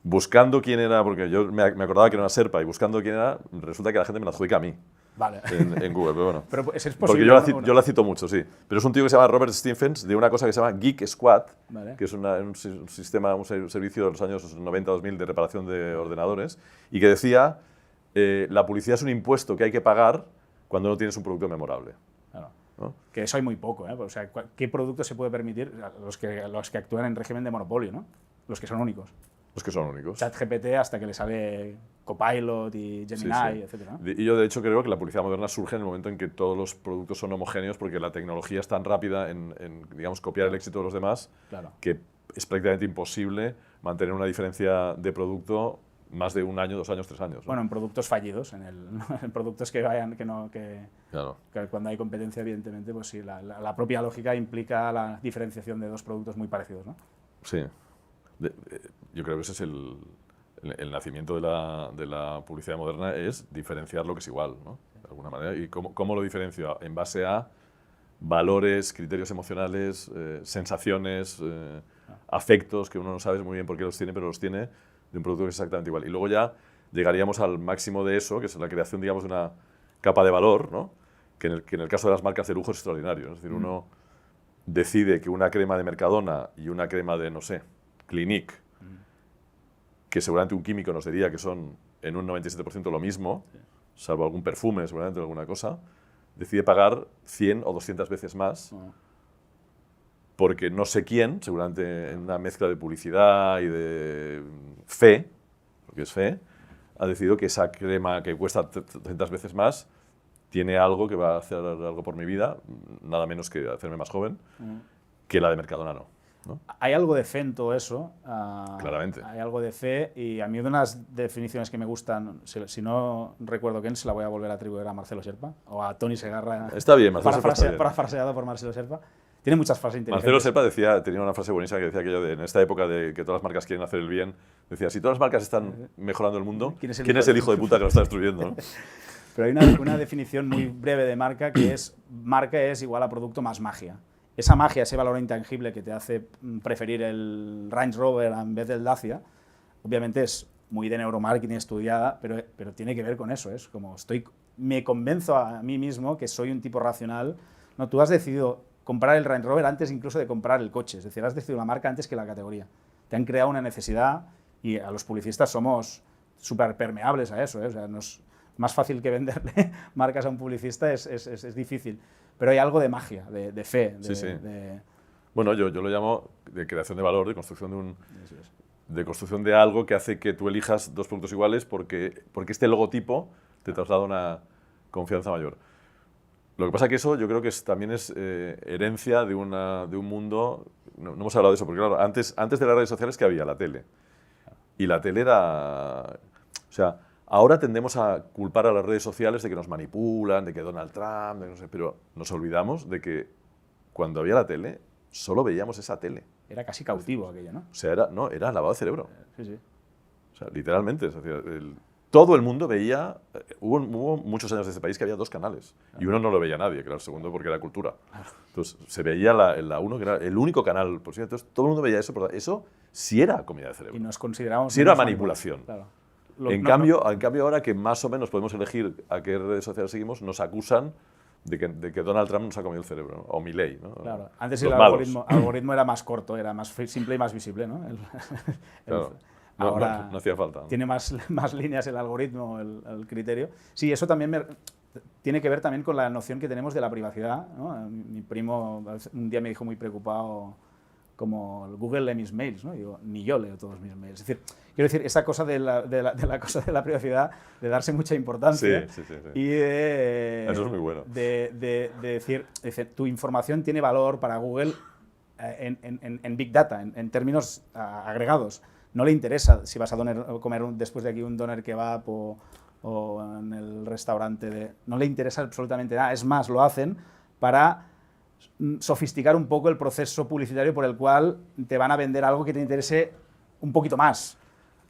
Buscando quién era, porque yo me acordaba que era una Serpa, y buscando quién era, resulta que la gente me la adjudica a mí. Vale. En Google, pero bueno. Pero es posible, porque yo la cito mucho, sí. Pero es un tío que se llama Robert Stephens, de una cosa que se llama Geek Squad, vale, que es un servicio de los años 90-2000 de reparación de ordenadores, y que decía, la publicidad es un impuesto que hay que pagar cuando no tienes un producto memorable. Claro. ¿No? Que eso hay muy poco, ¿eh? O sea, ¿qué producto se puede permitir? Los que actúan en régimen de monopolio, ¿no? Los que son únicos. Los que son únicos. ChatGPT hasta que le sale Copilot y Gemini, etcétera, ¿no? Y yo, de hecho, creo que la publicidad moderna surge en el momento en que todos los productos son homogéneos, porque la tecnología es tan rápida en digamos, copiar el éxito de los demás, que es prácticamente imposible mantener una diferencia de producto más de 1 año, 2 años, 3 años, ¿no? Bueno, en productos fallidos, en productos que vayan, Claro. que cuando hay competencia, evidentemente, pues sí, la propia lógica implica la diferenciación de dos productos muy parecidos, ¿no? Sí. Yo creo que ese es el nacimiento de la publicidad moderna, es diferenciar lo que es igual, ¿no? De alguna manera. ¿Y cómo lo diferencio? En base a valores, criterios emocionales, sensaciones, afectos, que uno no sabe muy bien por qué los tiene, pero los tiene de un producto que es exactamente igual. Y luego ya llegaríamos al máximo de eso, que es la creación, digamos, de una capa de valor, ¿no? Que en el caso de las marcas de lujo es extraordinario, ¿no? Es decir, uno decide que una crema de Mercadona y una crema de, no sé, Clinique, que seguramente un químico nos diría que son en un 97% lo mismo, salvo algún perfume, seguramente alguna cosa, decide pagar 100 o 200 veces más porque no sé quién, seguramente en una mezcla de publicidad y de fe, porque es fe, ha decidido que esa crema que cuesta 200 veces más tiene algo que va a hacer algo por mi vida, nada menos que hacerme más joven, que la de Mercadona no. Hay algo de fe en todo eso. Claramente. Hay algo de fe y a mí una de las definiciones que me gustan, si no recuerdo quién, se la voy a volver a atribuir a Marcelo Serpa o a Tony Segarra. Está bien, Marcelo Serpa está bien. Parafraseado por Marcelo Serpa. Tiene muchas frases inteligentes. Marcelo Serpa tenía una frase buenísima que decía aquello de, en esta época de que todas las marcas quieren hacer el bien, decía, si todas las marcas están mejorando el mundo, ¿quién es el hijo de puta que lo está destruyendo? ¿No? Pero hay una definición muy breve de marca que es, marca es igual a producto más magia. Esa magia, ese valor intangible que te hace preferir el Range Rover en vez del Dacia, obviamente es muy de neuromarketing estudiada, pero tiene que ver con eso. Es como me convenzo a mí mismo que soy un tipo racional. No, tú has decidido comprar el Range Rover antes incluso de comprar el coche. Es decir, has decidido la marca antes que la categoría. Te han creado una necesidad y a los publicistas somos súper permeables a eso. O sea, es más fácil que venderle marcas a un publicista, es difícil. Pero hay algo de magia, de fe. Bueno, yo lo llamo de creación de valor, de construcción de construcción de algo que hace que tú elijas dos productos iguales porque este logotipo te traslada una confianza mayor. Lo que pasa es que eso yo creo que también es herencia de un mundo. No hemos hablado de eso, porque claro, antes de las redes sociales, ¿qué había? La tele. Y la tele era... O sea, ahora tendemos a culpar a las redes sociales de que nos manipulan, de que Donald Trump, no sé, pero nos olvidamos de que cuando había la tele, solo veíamos esa tele. Era casi cautivo aquello, ¿no? O sea, era lavado de cerebro. Sí, sí. O sea, literalmente. Es decir, todo el mundo veía... Hubo muchos años de este país que había 2 canales. Y uno no lo veía nadie, que era el segundo porque era cultura. Entonces, se veía la uno, que era el único canal posible. Entonces, todo el mundo veía eso. Eso sí era comida de cerebro. Y nos consideramos... Sí era manipulación. Claro. En cambio, ahora que más o menos podemos elegir a qué redes sociales seguimos, nos acusan de que Donald Trump nos ha comido el cerebro, ¿no? O Milei, ¿no? Claro. Antes el algoritmo era más corto, era más simple y más visible, ¿no? Claro. Ahora no hacía falta, ¿no? Tiene más líneas el algoritmo, el criterio. Sí, eso también tiene que ver también con la noción que tenemos de la privacidad, ¿no? Mi primo un día me dijo muy preocupado como Google lee mis mails, ¿no? Y digo, ni yo leo todos mis mails. Es decir, quiero decir, esa cosa de la cosa de la privacidad, de darse mucha importancia. Sí. Y eso es muy bueno. De decir, tu información tiene valor para Google en Big Data, en términos agregados. No le interesa si vas a comer después de aquí un doner kebab o en el restaurante. No le interesa absolutamente nada. Es más, lo hacen para sofisticar un poco el proceso publicitario por el cual te van a vender algo que te interese un poquito más,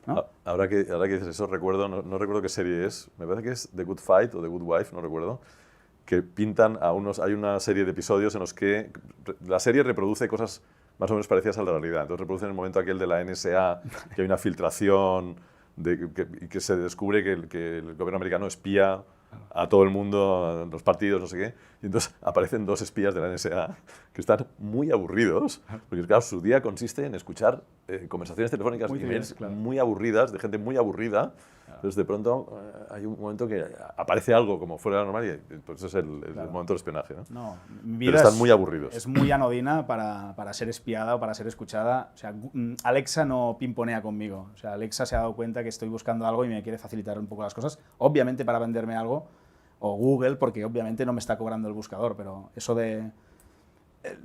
¿no? Ahora que dices eso, no recuerdo qué serie es, me parece que es The Good Fight o The Good Wife, no recuerdo, que pintan hay una serie de episodios en los que la serie reproduce cosas más o menos parecidas a la realidad. Entonces reproducen el momento aquel de la NSA, que hay una filtración y que se descubre que el gobierno americano espía a todo el mundo, a los partidos, no sé qué. Y entonces aparecen 2 espías de la NSA que están muy aburridos, porque claro, su día consiste en escuchar conversaciones telefónicas y emails muy aburridas, de gente muy aburrida. Entonces de pronto hay un momento que aparece algo como fuera de lo normal y pues es el momento del espionaje, ¿no? Mi vida pero están muy aburridos. Es muy anodina para ser espiada o para ser escuchada. O sea, Alexa no pimponea conmigo. O sea, Alexa se ha dado cuenta que estoy buscando algo y me quiere facilitar un poco las cosas. Obviamente para venderme algo, o Google, porque obviamente no me está cobrando el buscador, pero eso de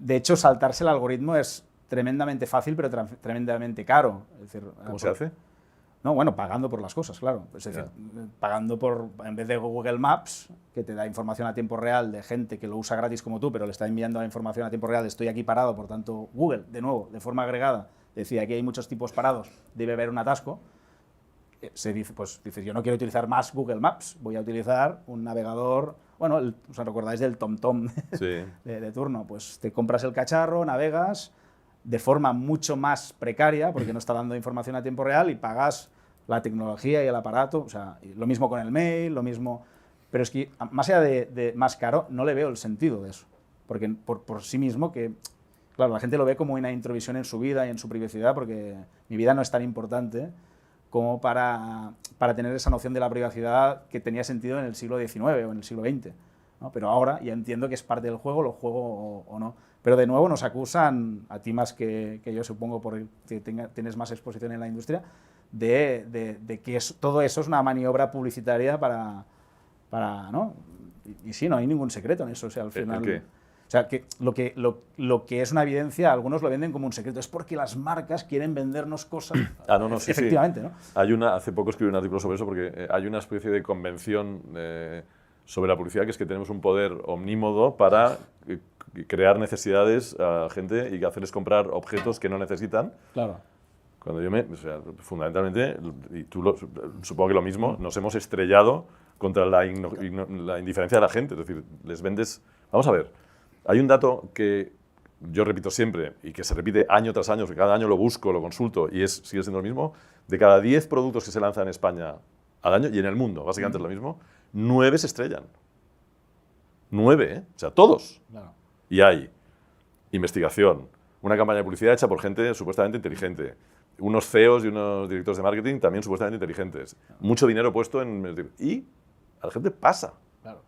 hecho, saltarse el algoritmo es tremendamente fácil, pero tremendamente caro. Es decir, ¿Cómo se hace? No, bueno, pagando por las cosas, claro. Es decir, pagando por, en vez de Google Maps, que te da información a tiempo real de gente que lo usa gratis como tú, pero le está enviando la información a tiempo real, estoy aquí parado, por tanto, Google, de nuevo, de forma agregada, decía, aquí hay muchos tipos parados, debe haber un atasco. Se dice, pues dices, yo no quiero utilizar más Google Maps, voy a utilizar un navegador, bueno, ¿os recordáis del TomTom Sí. de turno? Pues te compras el cacharro, navegas de forma mucho más precaria, porque no está dando información a tiempo real y pagas la tecnología y el aparato, o sea, lo mismo con el mail, lo mismo, pero es que más allá de más caro, no le veo el sentido de eso, porque por sí mismo que, claro, la gente lo ve como una introvisión en su vida y en su privacidad, porque mi vida no es tan importante como para tener esa noción de la privacidad que tenía sentido en el siglo XIX o en el siglo XX. ¿No? Pero ahora ya entiendo que es parte del juego, lo juego o no. Pero de nuevo nos acusan, a ti más que yo supongo, porque tienes más exposición en la industria, de que todo eso es una maniobra publicitaria para ¿no? Y sí, no hay ningún secreto en eso. O sea, al final, ¿El qué? o sea, que lo que es una evidencia, algunos lo venden como un secreto. Es porque las marcas quieren vendernos cosas. No, sí, efectivamente, sí. ¿no? Hace poco escribí un artículo sobre eso porque hay una especie de convención sobre la publicidad, que es que tenemos un poder omnímodo para crear necesidades a gente y hacerles comprar objetos que no necesitan. Claro. Cuando o sea, fundamentalmente, y tú supongo que lo mismo, nos hemos estrellado contra la indiferencia de la gente. Es decir, les vendes... Vamos a ver, hay un dato que yo repito siempre y que se repite año tras año, que cada año lo busco, lo consulto y sigue siendo lo mismo. De cada 10 productos que se lanzan en España al año y en el mundo, básicamente es lo mismo, 9 se estrellan. 9, ¿eh? O sea, todos. Claro. Y hay investigación, una campaña de publicidad hecha por gente supuestamente inteligente, unos CEOs y unos directores de marketing también supuestamente inteligentes, mucho dinero puesto en... Y a la gente pasa. Claro.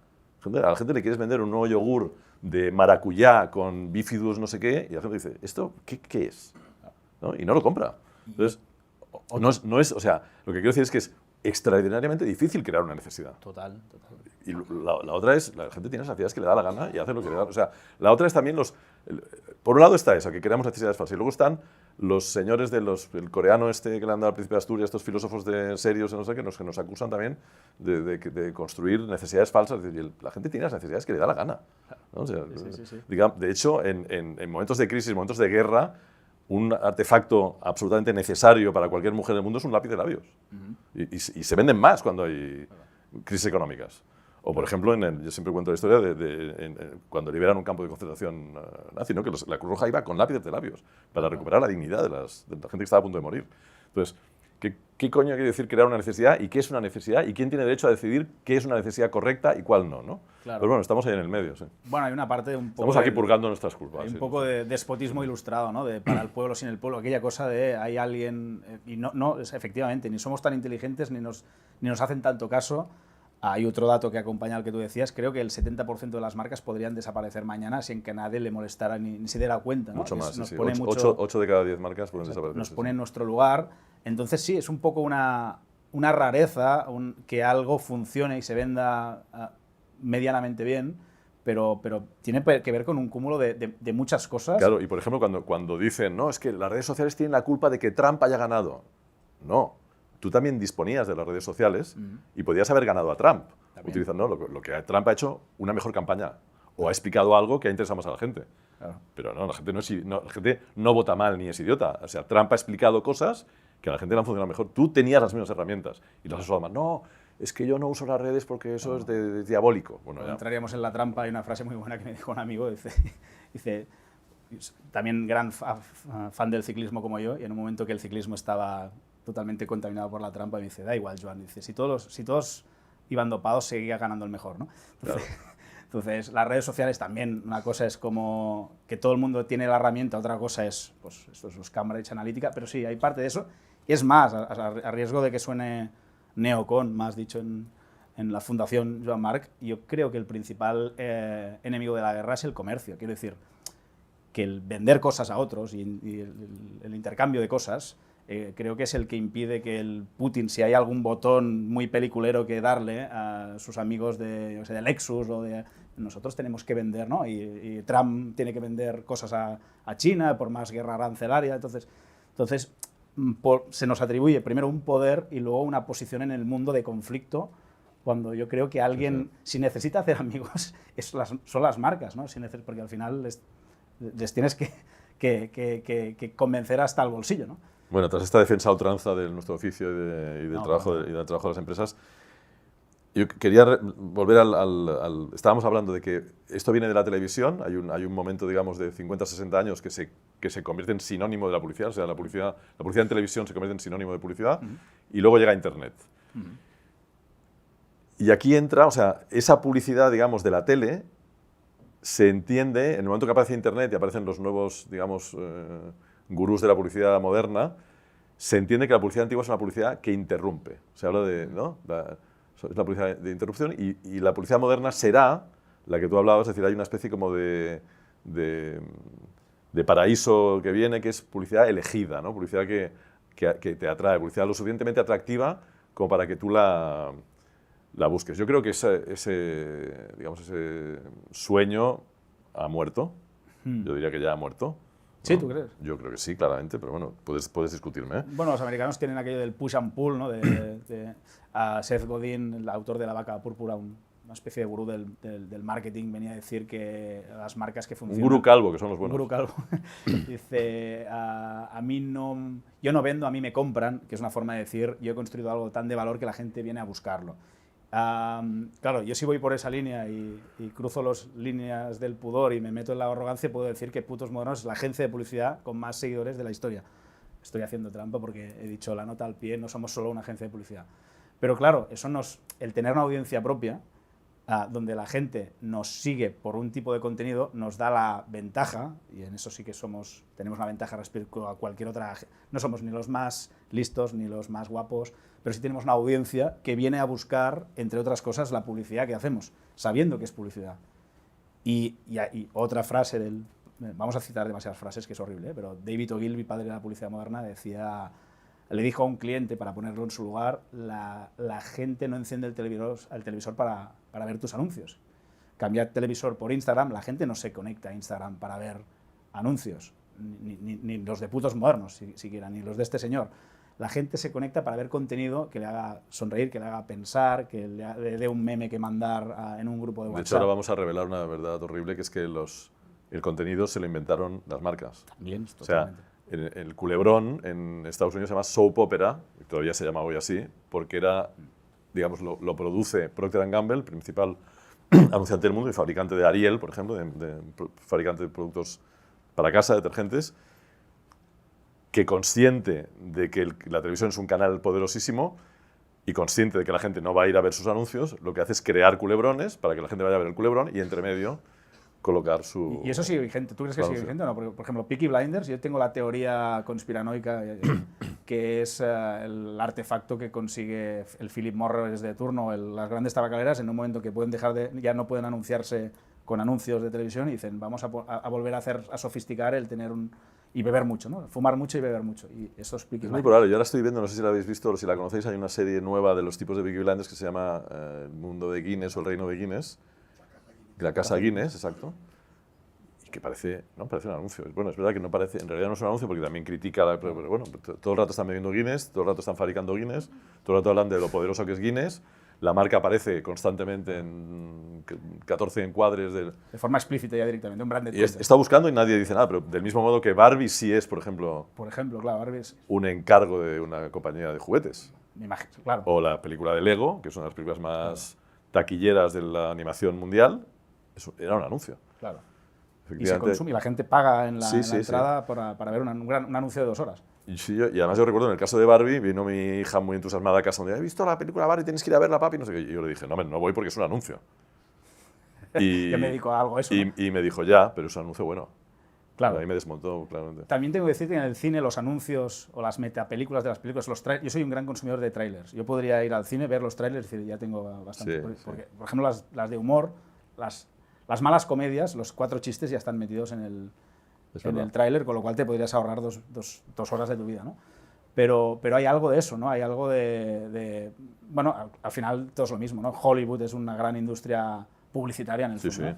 A la gente le quieres vender un nuevo yogur de maracuyá con bifidus no sé qué y la gente dice, ¿esto qué es? ¿No? Y no lo compra. Entonces, o sea, lo que quiero decir es que es extraordinariamente difícil crear una necesidad. Total. Y la otra es, la gente tiene las necesidades que le da la gana y hace lo que le da. O sea, la otra es también por un lado está eso, que creamos necesidades falsas. Y luego están los señores el coreano este que le han dado al príncipe de Asturias, estos filósofos serios, no sé, que nos acusan también de construir necesidades falsas. Es decir, la gente tiene las necesidades que le da la gana, ¿no? O sea, sí. digamos, de hecho, en momentos de crisis, momentos de guerra, un artefacto absolutamente necesario para cualquier mujer del mundo es un lápiz de labios. Y se venden más cuando hay crisis económicas. O, por ejemplo, yo siempre cuento la historia cuando liberan un campo de concentración nazi, ¿no? Que la Cruz Roja iba con lápices de labios para recuperar la dignidad de la gente que estaba a punto de morir. Entonces, ¿qué coño quiere decir crear una necesidad y qué es una necesidad y quién tiene derecho a decidir qué es una necesidad correcta y cuál no? Claro. Pero bueno, estamos ahí en el medio. Sí. Bueno, hay una parte un poco... Estamos aquí purgando nuestras culpas. Hay un poco de despotismo ilustrado, ¿no? De para el pueblo sin el pueblo, aquella cosa de hay alguien... Y no efectivamente, ni somos tan inteligentes ni nos hacen tanto caso. Hay otro dato que acompaña al que tú decías. Creo que el 70% de las marcas podrían desaparecer mañana sin que nadie le molestara ni se diera cuenta, ¿no? Mucho más, nos sí. pone 8 de cada 10 marcas pueden desaparecer. Nos pone en nuestro lugar. Entonces sí, es un poco una rareza que algo funcione y se venda medianamente bien, pero tiene que ver con un cúmulo de muchas cosas. Claro, y por ejemplo, cuando dicen, no, es que las redes sociales tienen la culpa de que Trump haya ganado. No. Tú también disponías de las redes sociales y podías haber ganado a Trump, utilizando lo que Trump ha hecho, una mejor campaña, o ha explicado algo que ha interesado más a la gente. Claro. Pero no, la gente no vota mal ni es idiota. O sea, Trump ha explicado cosas que a la gente le han funcionado mejor. Tú tenías las mismas herramientas y las has usado más. No, es que yo no uso las redes porque eso es de diabólico. Bueno, ya. Entraríamos en la trampa. Hay una frase muy buena que me dijo un amigo, dice también gran fan del ciclismo como yo, y en un momento que el ciclismo estaba totalmente contaminado por la trampa, me dice, da igual, Joan, dice, si todos iban dopados, seguía ganando el mejor, ¿no? Entonces, las redes sociales también, una cosa es como que todo el mundo tiene la herramienta, otra cosa es, pues, esto es los Cambridge Analytica, pero sí, hay parte de eso. Y es más, a riesgo de que suene neocon, más dicho en la Fundación Joan Marc, yo creo que el principal enemigo de la guerra es el comercio. Quiero decir, que el vender cosas a otros y el intercambio de cosas, creo que es el que impide que el Putin, si hay algún botón muy peliculero que darle a sus amigos de Lexus o de... Nosotros tenemos que vender, ¿no? Y Trump tiene que vender cosas a China por más guerra arancelaria. Entonces, se nos atribuye primero un poder y luego una posición en el mundo de conflicto, cuando yo creo que alguien, si necesita hacer amigos, son las marcas, ¿no? Porque al final les tienes que convencer hasta el bolsillo, ¿no? Bueno, tras esta defensa a ultranza de nuestro oficio y del trabajo de las empresas, yo quería volver estábamos hablando de que esto viene de la televisión, hay un momento, digamos, de 50, 60 años que se convierte en sinónimo de la publicidad, o sea, la publicidad en televisión se convierte en sinónimo de publicidad, y luego llega Internet. Y aquí entra, o sea, esa publicidad, digamos, de la tele, se entiende, en el momento que aparece Internet y aparecen los nuevos, digamos, gurús de la publicidad moderna, se entiende que la publicidad antigua es una publicidad que interrumpe. Se habla de, ¿no? Es la publicidad de interrupción y la publicidad moderna será la que tú hablabas, es decir, hay una especie como de paraíso que viene, que es publicidad elegida, ¿no? Publicidad que te atrae, publicidad lo suficientemente atractiva como para que tú la busques. Yo creo que ese sueño ha muerto. Yo diría que ya ha muerto. Sí, ¿no? ¿tú crees? Yo creo que sí, claramente, pero bueno, puedes discutirme, ¿eh? Bueno, los americanos tienen aquello del push and pull, ¿no? A Seth Godin, el autor de La Vaca Púrpura, una especie de gurú del marketing, venía a decir que las marcas que funcionan... Un gurú calvo, que son los buenos. Un gurú calvo. Dice, yo no vendo, a mí me compran, que es una forma de decir, yo he construido algo tan de valor que la gente viene a buscarlo. Claro, yo si voy por esa línea y cruzo las líneas del pudor y me meto en la arrogancia, puedo decir que Putos Modernos es la agencia de publicidad con más seguidores de la historia. Estoy haciendo trampa porque he dicho la nota al pie, no somos solo una agencia de publicidad. Pero claro, el tener una audiencia propia, donde la gente nos sigue por un tipo de contenido, nos da la ventaja, y en eso sí que tenemos una ventaja respecto a cualquier otra. No somos ni los más listos ni los más guapos, pero sí tenemos una audiencia que viene a buscar, entre otras cosas, la publicidad que hacemos, sabiendo que es publicidad. Y otra frase vamos a citar demasiadas frases, que es horrible, pero David Ogilvy, padre de la publicidad moderna, le dijo a un cliente, para ponerlo en su lugar, la gente no enciende el televisor para ver tus anuncios. Cambiar televisor por Instagram, la gente no se conecta a Instagram para ver anuncios, ni los de Putos Modernos, siquiera, ni los de este señor. La gente se conecta para ver contenido que le haga sonreír, que le haga pensar, que le dé un meme que mandar en un grupo de WhatsApp. De hecho, ahora vamos a revelar una verdad horrible, que es que el contenido se lo inventaron las marcas. También, totalmente. O sea, el culebrón en Estados Unidos se llama soap opera, y todavía se llama hoy así, porque digamos, lo produce Procter & Gamble, principal anunciante del mundo y fabricante de Ariel, por ejemplo, fabricante de productos para casa, detergentes, que consciente de que la televisión es un canal poderosísimo y consciente de que la gente no va a ir a ver sus anuncios, lo que hace es crear culebrones para que la gente vaya a ver el culebrón y entre medio colocar su... ¿Y eso sigue vigente? ¿Tú crees que sigue vigente o no? Porque, por ejemplo, Peaky Blinders, yo tengo la teoría conspiranoica que es el artefacto que consigue el Philip Morris de turno, las grandes tabacaleras, en un momento que ya no pueden anunciarse con anuncios de televisión y dicen, vamos a volver a sofisticar el tener y beber mucho, ¿no? Fumar mucho y beber mucho. Y eso es Peaky Blinders. Es muy probable. Yo ahora estoy viendo, no sé si la habéis visto o si la conocéis, hay una serie nueva de los tipos de Peaky Blinders que se llama El mundo de Guinness o el reino de Guinness. La casa Guinness, exacto. Y que parece un anuncio. Bueno, es verdad que no parece, en realidad no es un anuncio porque también critica, pero bueno, todo el rato están bebiendo Guinness, todo el rato están fabricando Guinness, todo el rato hablan de lo poderoso que es Guinness. La marca aparece constantemente en 14 encuadres. De forma explícita ya directamente, un branded. Y está buscando y nadie dice nada, pero del mismo modo que Barbie sí es, por ejemplo, claro, Barbie es un encargo de una compañía de juguetes. Me imagino, claro. O la película de Lego, que es una de las películas más taquilleras de la animación mundial, era un anuncio. Claro. Y se consume, y la gente paga en la entrada sí. para ver un anuncio de 2 horas. Y además yo recuerdo en el caso de Barbie, vino mi hija muy entusiasmada a casa donde he visto la película Barbie, tienes que ir a verla, papi, no sé qué. Y yo le dije, no voy porque es un anuncio. Y, yo me dedico a algo eso. Y me dijo, ya, pero es un anuncio bueno. Claro. Ahí me desmontó claramente. También tengo que decir que en el cine los anuncios o las metapelículas de las películas, yo soy un gran consumidor de trailers. Yo podría ir al cine, ver los trailers y decir, ya tengo bastante. Porque, por ejemplo, las de humor, las malas comedias, los 4 chistes ya están metidos en el tráiler, con lo cual te podrías ahorrar 2 horas de tu vida, ¿no? Pero hay algo de eso, ¿no? Hay algo bueno, al final todo es lo mismo, ¿no? Hollywood es una gran industria publicitaria en el fondo. Sí.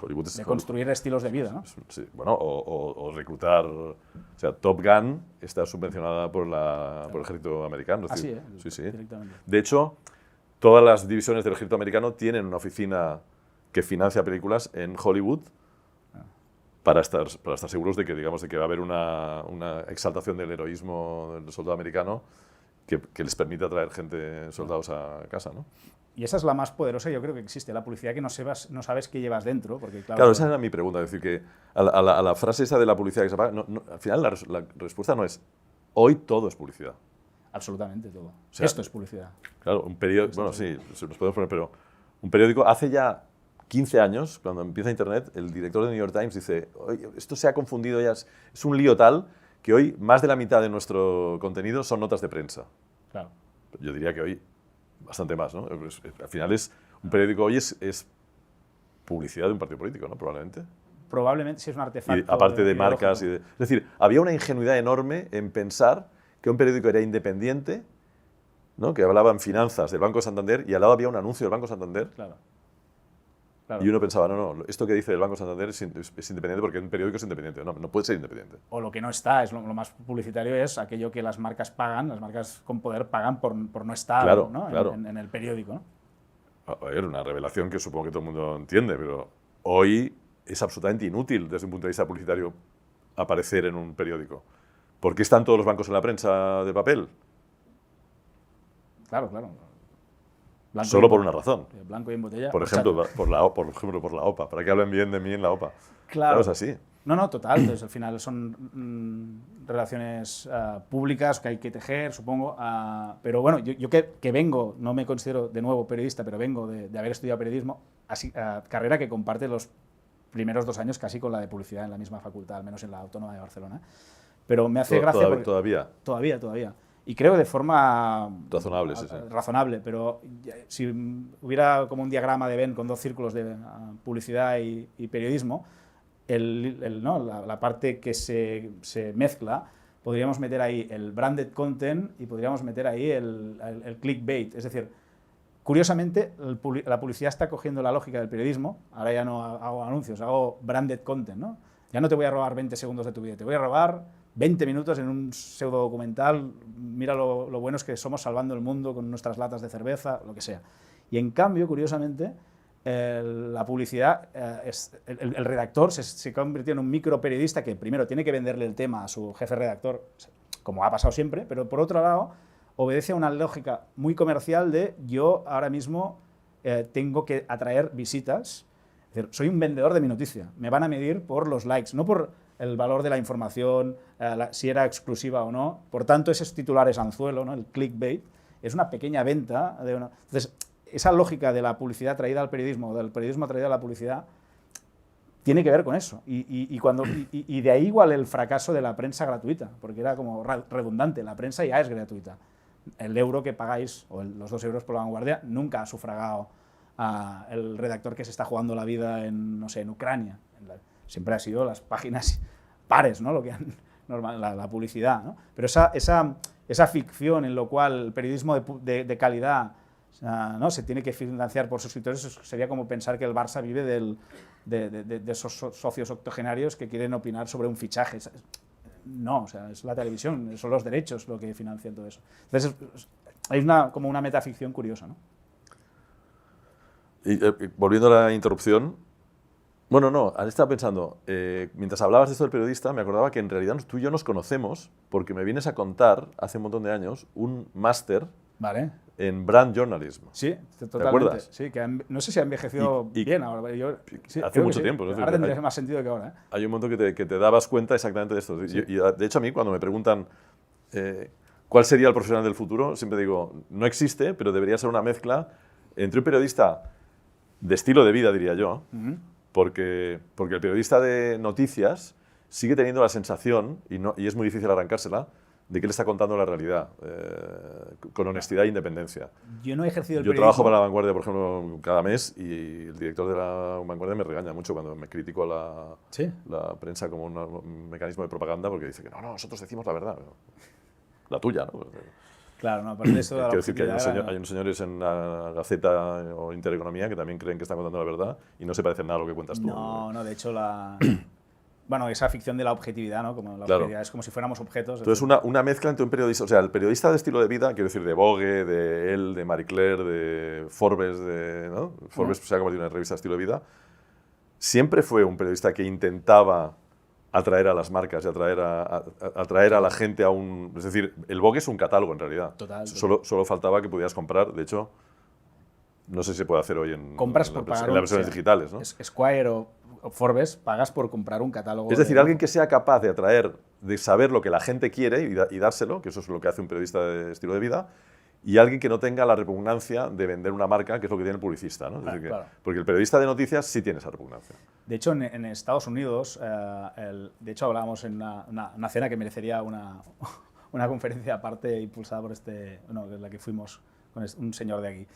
Hollywood es de construir estilos de vida, ¿no? Sí, bueno, o reclutar. O sea, Top Gun está subvencionada por el ejército americano. Es decir, Así, sí. directamente. De hecho, todas las divisiones del ejército americano tienen una oficina que financia películas en Hollywood para estar seguros de que, digamos, de que va a haber una exaltación del heroísmo del soldado americano que les permita traer soldados a casa, ¿no? Y esa es la más poderosa, yo creo que existe, la publicidad que no sabes qué llevas dentro. Porque, claro, esa era mi pregunta. Es decir, que a la frase esa de la publicidad que se paga, al final la respuesta no es hoy todo es publicidad. Absolutamente todo. O sea, esto es publicidad. Claro, un periódico, bueno, sí, nos podemos poner, pero un periódico hace ya 15 años, cuando empieza Internet, el director de New York Times dice, oye, esto se ha confundido ya, es un lío tal que hoy más de la mitad de nuestro contenido son notas de prensa. Claro. Yo diría que hoy bastante más, ¿no? Al final un periódico hoy es publicidad de un partido político, ¿no? Probablemente. Probablemente sí es un artefacto. Y aparte de marcas. Es decir, había una ingenuidad enorme en pensar que un periódico era independiente, ¿no? Que hablaba en finanzas del Banco Santander y al lado había un anuncio del Banco Santander. Claro. Y uno pensaba, no, esto que dice el Banco Santander es independiente porque un periódico es independiente. No puede ser independiente. O lo que no está, es lo más publicitario es aquello que las marcas pagan, las marcas con poder pagan por no estar, claro, ¿no? Claro. En el periódico, ¿no? A ver, una revelación que supongo que todo el mundo entiende, pero hoy es absolutamente inútil desde un punto de vista publicitario aparecer en un periódico. ¿Por qué están todos los bancos en la prensa de papel? Claro. Solo por una razón. Blanco y en botella. Por ejemplo, por la OPA. Para que hablen bien de mí en la OPA. Claro. Es así. No, total. Entonces, al final son relaciones públicas que hay que tejer, supongo. Pero bueno, yo que vengo, no me considero de nuevo periodista, pero vengo de haber estudiado periodismo, carrera que comparte los primeros 2 años casi con la de publicidad en la misma facultad, al menos en la Autónoma de Barcelona. Pero me hace gracia porque... Todavía. Y creo de forma... Razonable, sí. Razonable, pero si hubiera como un diagrama de Venn con 2 círculos de publicidad y periodismo, la parte que se mezcla, podríamos meter ahí el branded content y podríamos meter ahí el clickbait. Es decir, curiosamente, la publicidad está cogiendo la lógica del periodismo. Ahora ya no hago anuncios, hago branded content, ¿no? Ya no te voy a robar 20 segundos de tu vida, te voy a robar 20 minutos en un pseudo documental. Mira lo buenos que somos salvando el mundo con nuestras latas de cerveza, lo que sea. Y en cambio, curiosamente, la publicidad, el redactor se convirtió en un microperiodista que primero tiene que venderle el tema a su jefe redactor, como ha pasado siempre, pero por otro lado obedece a una lógica muy comercial de yo ahora mismo tengo que atraer visitas. Es decir, soy un vendedor de mi noticia. Me van a medir por los likes, no por el valor de la información, si era exclusiva o no. Por tanto, esos titulares anzuelo, ¿no? El clickbait, es una pequeña venta. Entonces, esa lógica de la publicidad traída al periodismo, o del periodismo traído a la publicidad, tiene que ver con eso. Y de ahí igual el fracaso de la prensa gratuita, porque era como redundante. La prensa ya es gratuita. El euro que pagáis, o los 2 euros por La Vanguardia, nunca ha sufragado el redactor que se está jugando la vida en Ucrania. Siempre ha sido las páginas pares, ¿no? Lo que la publicidad, ¿no? Pero esa ficción en lo cual el periodismo de calidad, ¿no? Se tiene que financiar por suscriptores, sería como pensar que el Barça vive de esos socios octogenarios que quieren opinar sobre un fichaje. No, o sea, es la televisión, son los derechos lo que financian todo eso. Entonces, hay como una metaficción curiosa, ¿no? Y volviendo a la interrupción, bueno, no, estaba pensando, mientras hablabas de esto del periodista, me acordaba que en realidad tú y yo nos conocemos porque me vienes a contar hace un montón de años un máster en brand journalism. Sí, totalmente. ¿Te acuerdas? Sí, que no sé si ha envejecido bien ahora. Sí, hace mucho tiempo. ¿No? Ahora tendría más sentido que ahora. Hay un momento que te dabas cuenta exactamente de esto. Sí. Y de hecho a mí cuando me preguntan cuál sería el profesional del futuro, siempre digo, no existe, pero debería ser una mezcla entre un periodista de estilo de vida, diría yo, porque el periodista de noticias sigue teniendo la sensación, y es muy difícil arrancársela, de que él está contando la realidad, con honestidad e independencia. Yo no he ejercido el periodismo. Yo trabajo para La Vanguardia, por ejemplo, cada mes, y el director de La Vanguardia me regaña mucho cuando me critico a la prensa como un mecanismo de propaganda, porque dice que no, nosotros decimos la verdad. La tuya, ¿no? Claro, no, aparte de eso de la Quiero decir que objetividad hay unos señores en la Gaceta o Intereconomía que también creen que están contando la verdad y no se parecen nada a lo que cuentas tú. No, de hecho bueno, esa ficción de la objetividad, ¿no? Como la Claro. objetividad es como si fuéramos objetos. Entonces, una mezcla entre un periodista, o sea, el periodista de estilo de vida, quiero decir, de Vogue, de Elle, de Marie Claire, de Forbes, ¿no? Forbes se ha convertido en una revista de estilo de vida, siempre fue un periodista que intentaba atraer a las marcas y atraer a la gente a un... Es decir, el Vogue es un catálogo en realidad. Total. Solo faltaba que pudieras comprar, de hecho, no sé si se puede hacer hoy en Compras en por las pagar versiones digitales, ¿no? Esquire o Forbes pagas por comprar un catálogo. Es decir, alguien que sea capaz de atraer, de saber lo que la gente quiere y dárselo, que eso es lo que hace un periodista de estilo de vida, y alguien que no tenga la repugnancia de vender una marca, que es lo que tiene el publicista, ¿no? Es decir, claro. Porque el periodista de noticias sí tiene esa repugnancia. De hecho, en Estados Unidos, de hecho hablábamos en una cena que merecería una conferencia aparte impulsada por en la que fuimos con un señor de aquí,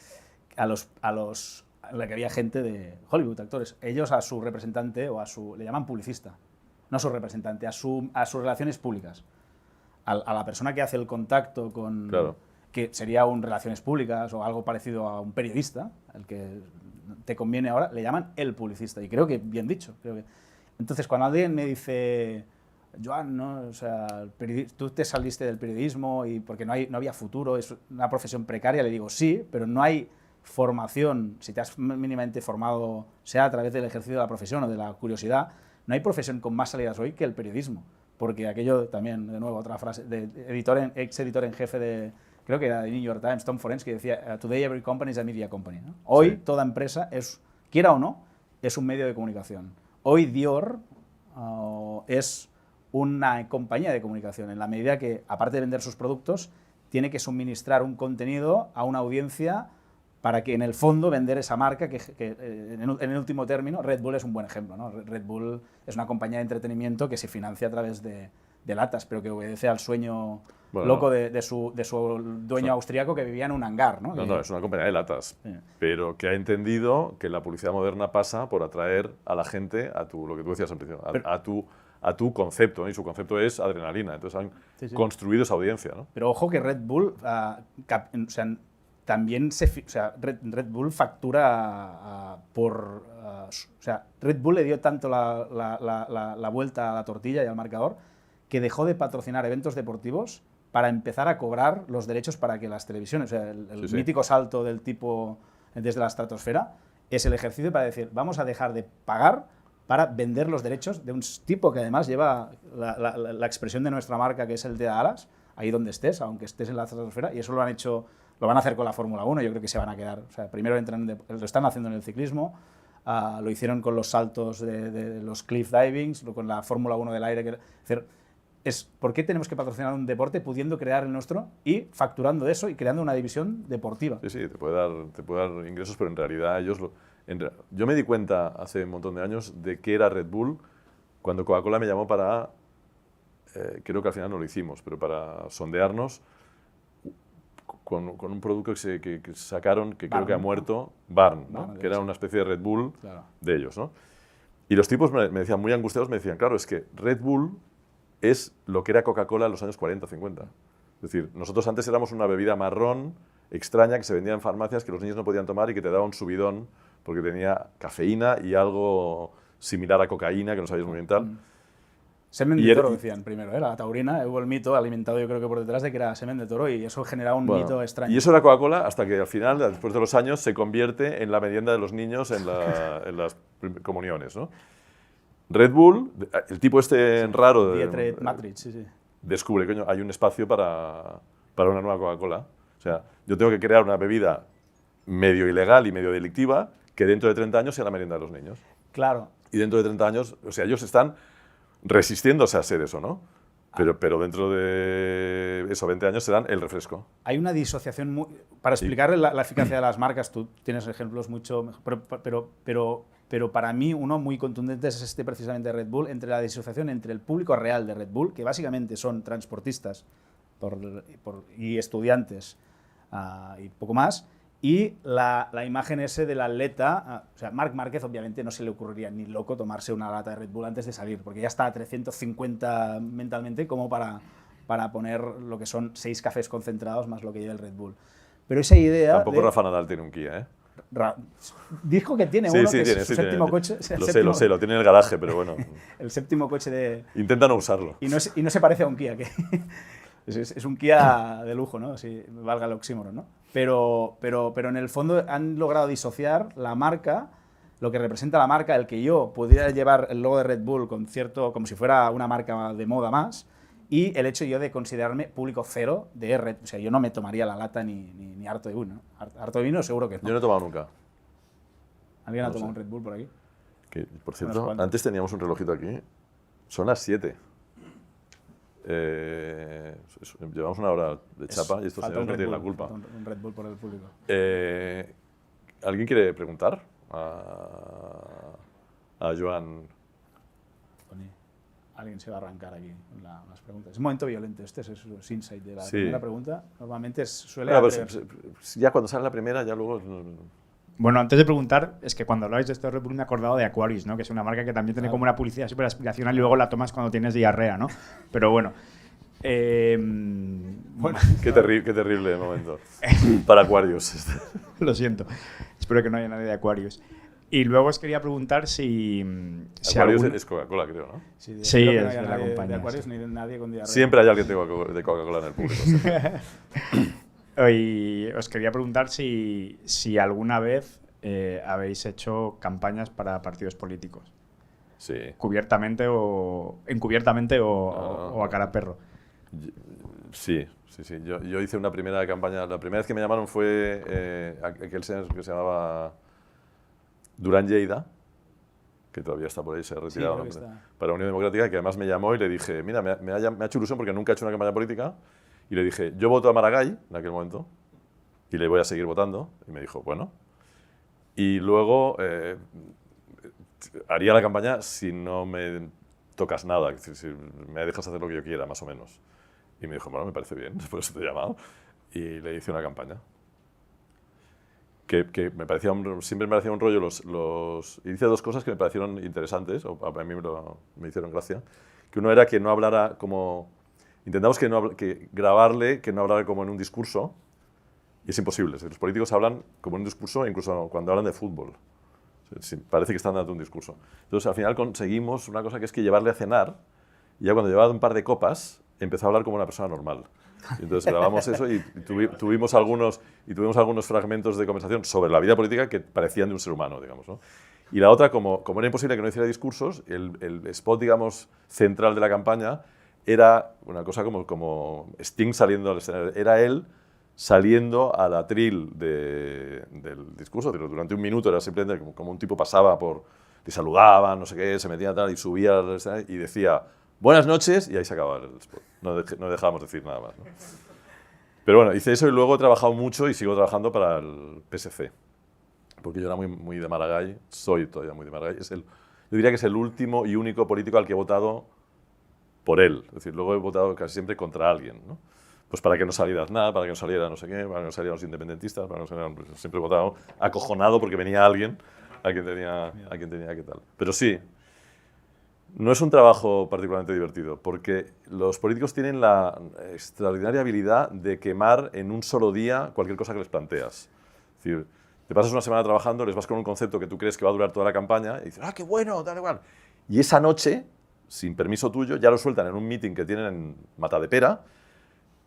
en la que había gente de Hollywood, actores. Ellos a su representante le llaman publicista, no a su representante, a sus relaciones públicas. A la persona que hace el contacto con... Claro. Que sería un relaciones públicas o algo parecido a un periodista, el que te conviene ahora, le llaman el publicista. Y creo que bien dicho. Entonces, cuando alguien me dice, Joan, ¿no? O sea, tú te saliste del periodismo y porque no había futuro, es una profesión precaria, le digo, sí, pero no hay formación, si te has mínimamente formado, sea a través del ejercicio de la profesión o de la curiosidad, no hay profesión con más salidas hoy que el periodismo. Porque aquello también, de nuevo, otra frase, ex editor en jefe de... Creo que era de New York Times, Tom Forens, que decía, today every company is a media company, ¿no? Hoy Sí. toda empresa quiera o no, es un medio de comunicación. Hoy Dior es una compañía de comunicación, en la medida que, aparte de vender sus productos, tiene que suministrar un contenido a una audiencia para que en el fondo vender esa marca, que en el último término, Red Bull es un buen ejemplo, ¿no? Red Bull es una compañía de entretenimiento que se financia a través de latas, pero que obedece al sueño loco de su dueño austríaco que vivía en un hangar, ¿no? No, es una compañía de latas, Sí. pero que ha entendido que la publicidad moderna pasa por atraer a la gente a lo que tú decías al principio, a tu concepto, ¿no? Y su concepto es adrenalina. Entonces han construido esa audiencia, ¿no? Pero ojo que Red Bull, también Red Bull factura Red Bull le dio tanto la vuelta a la tortilla y al marcador que dejó de patrocinar eventos deportivos para empezar a cobrar los derechos para que las televisiones, o sea, el mítico salto del tipo desde la estratosfera, es el ejercicio para decir, vamos a dejar de pagar para vender los derechos de un tipo que además lleva la expresión de nuestra marca, que es el de Alas, ahí donde estés, aunque estés en la estratosfera, y eso lo van a hacer con la Fórmula 1, yo creo que se van a quedar. O sea, primero lo están haciendo en el ciclismo, lo hicieron con los saltos de los cliff divings, con la Fórmula 1 del aire. ¿Por qué tenemos que patrocinar un deporte pudiendo crear el nuestro y facturando eso y creando una división deportiva? Sí, te puede dar ingresos, pero en realidad yo me di cuenta hace un montón de años de qué era Red Bull cuando Coca-Cola me llamó para, creo que al final no lo hicimos, pero para sondearnos con un producto que sacaron, que creo que ha muerto, Barn, ¿no? Que era una especie de Red Bull de ellos, ¿no? Y los tipos me decían, muy angustiados, me decían, claro, es que Red Bull es lo que era Coca-Cola en los años 40, 50. Es decir, nosotros antes éramos una bebida marrón, extraña, que se vendía en farmacias, que los niños no podían tomar y que te daba un subidón porque tenía cafeína y algo similar a cocaína, que no sabías muy bien tal. Semen de toro, decían primero, la taurina, hubo el mito alimentado yo creo que por detrás de que era semen de toro y eso generaba un mito extraño. Y eso era Coca-Cola hasta que al final, después de los años, se convierte en la merienda de los niños en las comuniones, ¿no? Red Bull, el tipo raro Dietrich Matrix, descubre que hay un espacio para una nueva Coca-Cola. O sea, yo tengo que crear una bebida medio ilegal y medio delictiva que dentro de 30 años sea la merienda de los niños. Claro. Y dentro de 30 años, o sea, ellos están resistiéndose a ser eso, ¿no? Pero dentro de 20 años serán el refresco. Hay una disociación para explicar la eficacia de las marcas, tú tienes ejemplos mucho mejor, pero para mí uno muy contundente es precisamente de Red Bull, entre la disociación entre el público real de Red Bull, que básicamente son transportistas y estudiantes y poco más, y la imagen del atleta. O sea, Marc Márquez obviamente no se le ocurriría ni loco tomarse una lata de Red Bull antes de salir, porque ya está a 350 mentalmente como para para poner lo que son 6 cafés concentrados más lo que lleva el Red Bull. Pero esa idea... Tampoco Rafa Nadal tiene un Kia, ¿eh? Dijo que tiene uno, que es su séptimo coche. Lo sé, lo tiene en el garaje, pero bueno. El séptimo coche de... Intenta no usarlo. Y no se parece a un Kia, que es un Kia de lujo, ¿no? Si valga el oxímoron, ¿no? Pero en el fondo han logrado disociar la marca, lo que representa la marca, el que yo pudiera llevar el logo de Red Bull con cierto, como si fuera una marca de moda más, y el hecho yo de considerarme público cero de Red Bull. O sea, yo no me tomaría la lata ni harto de vino, ¿no? Harto de vino seguro que no. Yo no he tomado nunca. ¿Alguien ha tomado un Red Bull por aquí? Que, por cierto, antes teníamos un relojito aquí. Son las 7. Llevamos una hora de chapa y estos señores no tienen la culpa. Un Red Bull por el público. ¿Alguien quiere preguntar a Joan? Alguien se va a arrancar aquí con las preguntas. Es un momento violento. Este es el insight de la primera pregunta. Normalmente suele haber... Ya cuando sale la primera, ya luego... Bueno, antes de preguntar, es que cuando hablabais de esto de Red Bull me he acordado de Aquarius, ¿no? Que es una marca que también tiene como una publicidad súper aspiracional y luego la tomas cuando tienes diarrea, ¿no? Pero bueno. Bueno, qué terrible momento para Aquarius. Lo siento. Espero que no haya nadie de Aquarius. Y luego os quería preguntar si Aquarius es Coca-Cola, creo, ¿no? Sí, es de compañía. la compañía. De Aquarius ni nadie con diarrea. Siempre hay alguien de Coca-Cola en el público. Y os quería preguntar si alguna vez habéis hecho campañas para partidos políticos. Sí. Encubiertamente o a cara perro. Sí. Yo hice una primera campaña. La primera vez que me llamaron fue aquel señor que se llamaba Durán Lleida, que todavía está por ahí, se ha retirado para Unión Democrática, que además me llamó y le dije, mira, me ha hecho ilusión porque nunca he hecho una campaña política. Y le dije, yo voto a Maragall en aquel momento y le voy a seguir votando. Y me dijo, bueno. Y luego haría la campaña si no me tocas nada, es decir, si me dejas hacer lo que yo quiera, más o menos. Y me dijo, bueno, me parece bien, por eso te he llamado. Y le hice una campaña. Que siempre me parecía un rollo. Y hice 2 cosas que me parecieron interesantes, o a mí me hicieron gracia. Que uno era que no hablara como... Intentamos grabarle que no hablara como en un discurso, y es imposible. Los políticos hablan como en un discurso, incluso cuando hablan de fútbol. Parece que están dando un discurso. Entonces, al final conseguimos una cosa que es que llevarle a cenar, y ya cuando llevaba un par de copas, empezó a hablar como una persona normal. Y entonces grabamos eso y tuvimos algunos fragmentos de conversación sobre la vida política que parecían de un ser humano, digamos, ¿no? Y la otra, como era imposible que no hiciera discursos, el spot, digamos, central de la campaña era una cosa como Sting saliendo al escenario. Era él saliendo al atril del discurso. Durante un minuto era simplemente como un tipo pasaba le saludaban, no sé qué, se metía tal y subía al escenario y decía buenas noches y ahí se acababa el spot. No dejábamos decir nada más, ¿no? Pero bueno, hice eso y luego he trabajado mucho y sigo trabajando para el PSC. Porque yo era muy de Maragall, soy todavía muy de Maragall. Yo diría que es el último y único político al que he votado por él. Es decir, luego he votado casi siempre contra alguien, ¿no? Pues para que no saliera nada, para que no saliera no sé qué, para que no salieran los independentistas, para que no salieran, pues siempre he votado acojonado porque venía alguien a quien tenía que tal. Pero sí, no es un trabajo particularmente divertido, porque los políticos tienen la extraordinaria habilidad de quemar en un solo día cualquier cosa que les planteas. Es decir, te pasas una semana trabajando, les vas con un concepto que tú crees que va a durar toda la campaña y dices, ¡ah, qué bueno! Tal igual. Y esa noche, sin permiso tuyo, ya lo sueltan en un meeting que tienen en Matadepera.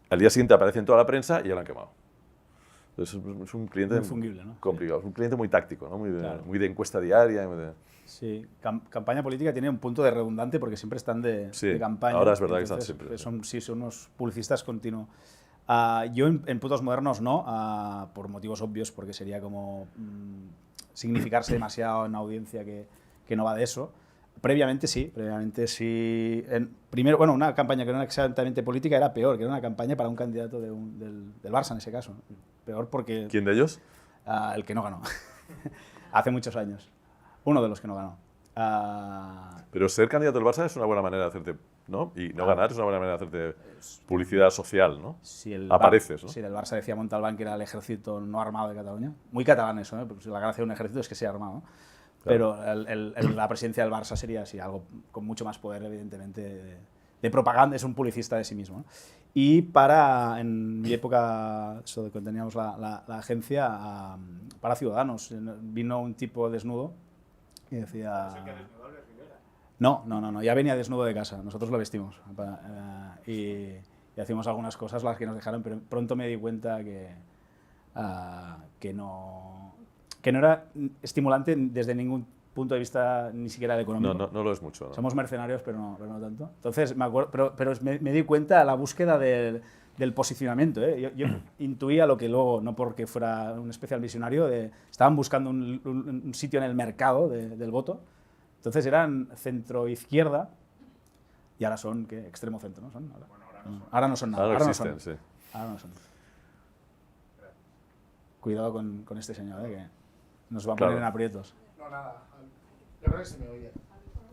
Al día siguiente aparece en toda la prensa y ya lo han quemado. Entonces es un cliente muy fungible, ¿no? complicado, es un cliente muy táctico, ¿no? Muy de encuesta diaria. Sí, campaña política tiene un punto de redundante porque siempre están de campaña. Ahora es verdad. Entonces, que están siempre. Son unos publicistas continuos. Yo en Putos Modernos no, por motivos obvios, porque sería como significarse demasiado en una audiencia que no va de eso. Previamente sí. Primero, una campaña que no era exactamente política era peor, que era una campaña para un candidato del Barça en ese caso. Peor porque... ¿Quién de ellos? El que no ganó. Hace muchos años. Uno de los que no ganó. Pero ser candidato del Barça es una buena manera de hacerte, ¿no? Y no ganar es una buena manera de hacerte publicidad social, ¿no? Si apareces, ¿no? Si el Barça decía Montalbán que era el ejército no armado de Cataluña. Muy catalán eso, ¿eh? Porque la gracia de un ejército es que sea armado, ¿no? Claro. Pero la presidencia del Barça sería así, algo con mucho más poder, evidentemente, de propaganda, es un publicista de sí mismo, ¿no? Y en mi época, eso de cuando teníamos la agencia, para Ciudadanos, vino un tipo desnudo y decía... No, ya venía desnudo de casa, nosotros lo vestimos. Y hacíamos algunas cosas las que nos dejaron, pero pronto me di cuenta que no era estimulante desde ningún punto de vista, ni siquiera económico. No lo es mucho, ¿no? Somos mercenarios, pero no tanto. Entonces, me acuerdo, pero me di cuenta de la búsqueda del posicionamiento, ¿eh? Yo intuía lo que luego, no porque fuera un especial visionario, estaban buscando un sitio en el mercado del voto. Entonces eran centro-izquierda y ahora son extremo-centro, ¿no? Ahora no son nada. Ahora no existen, sí. Ahora no son. Cuidado con este señor, que nos va a poner en aprietos. No, nada. Yo creo que se me oye.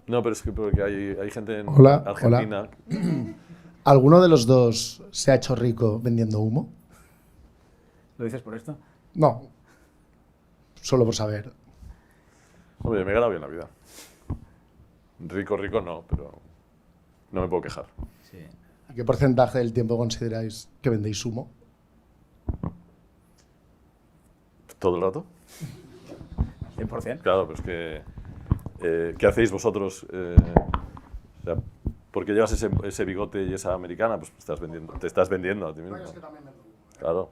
No, pero es que porque hay gente en Hola, Argentina. ¿Alguno de los dos se ha hecho rico vendiendo humo? ¿Lo dices por esto? No. Solo por saber. Hombre, me he ganado bien la vida. Rico no, pero no me puedo quejar. Sí. ¿A qué porcentaje del tiempo consideráis que vendéis humo? ¿Todo el rato? 100%. Claro, pero es que... ¿qué hacéis vosotros? O sea, ¿por qué llevas ese bigote y esa americana? Pues te estás vendiendo a ti mismo. Claro.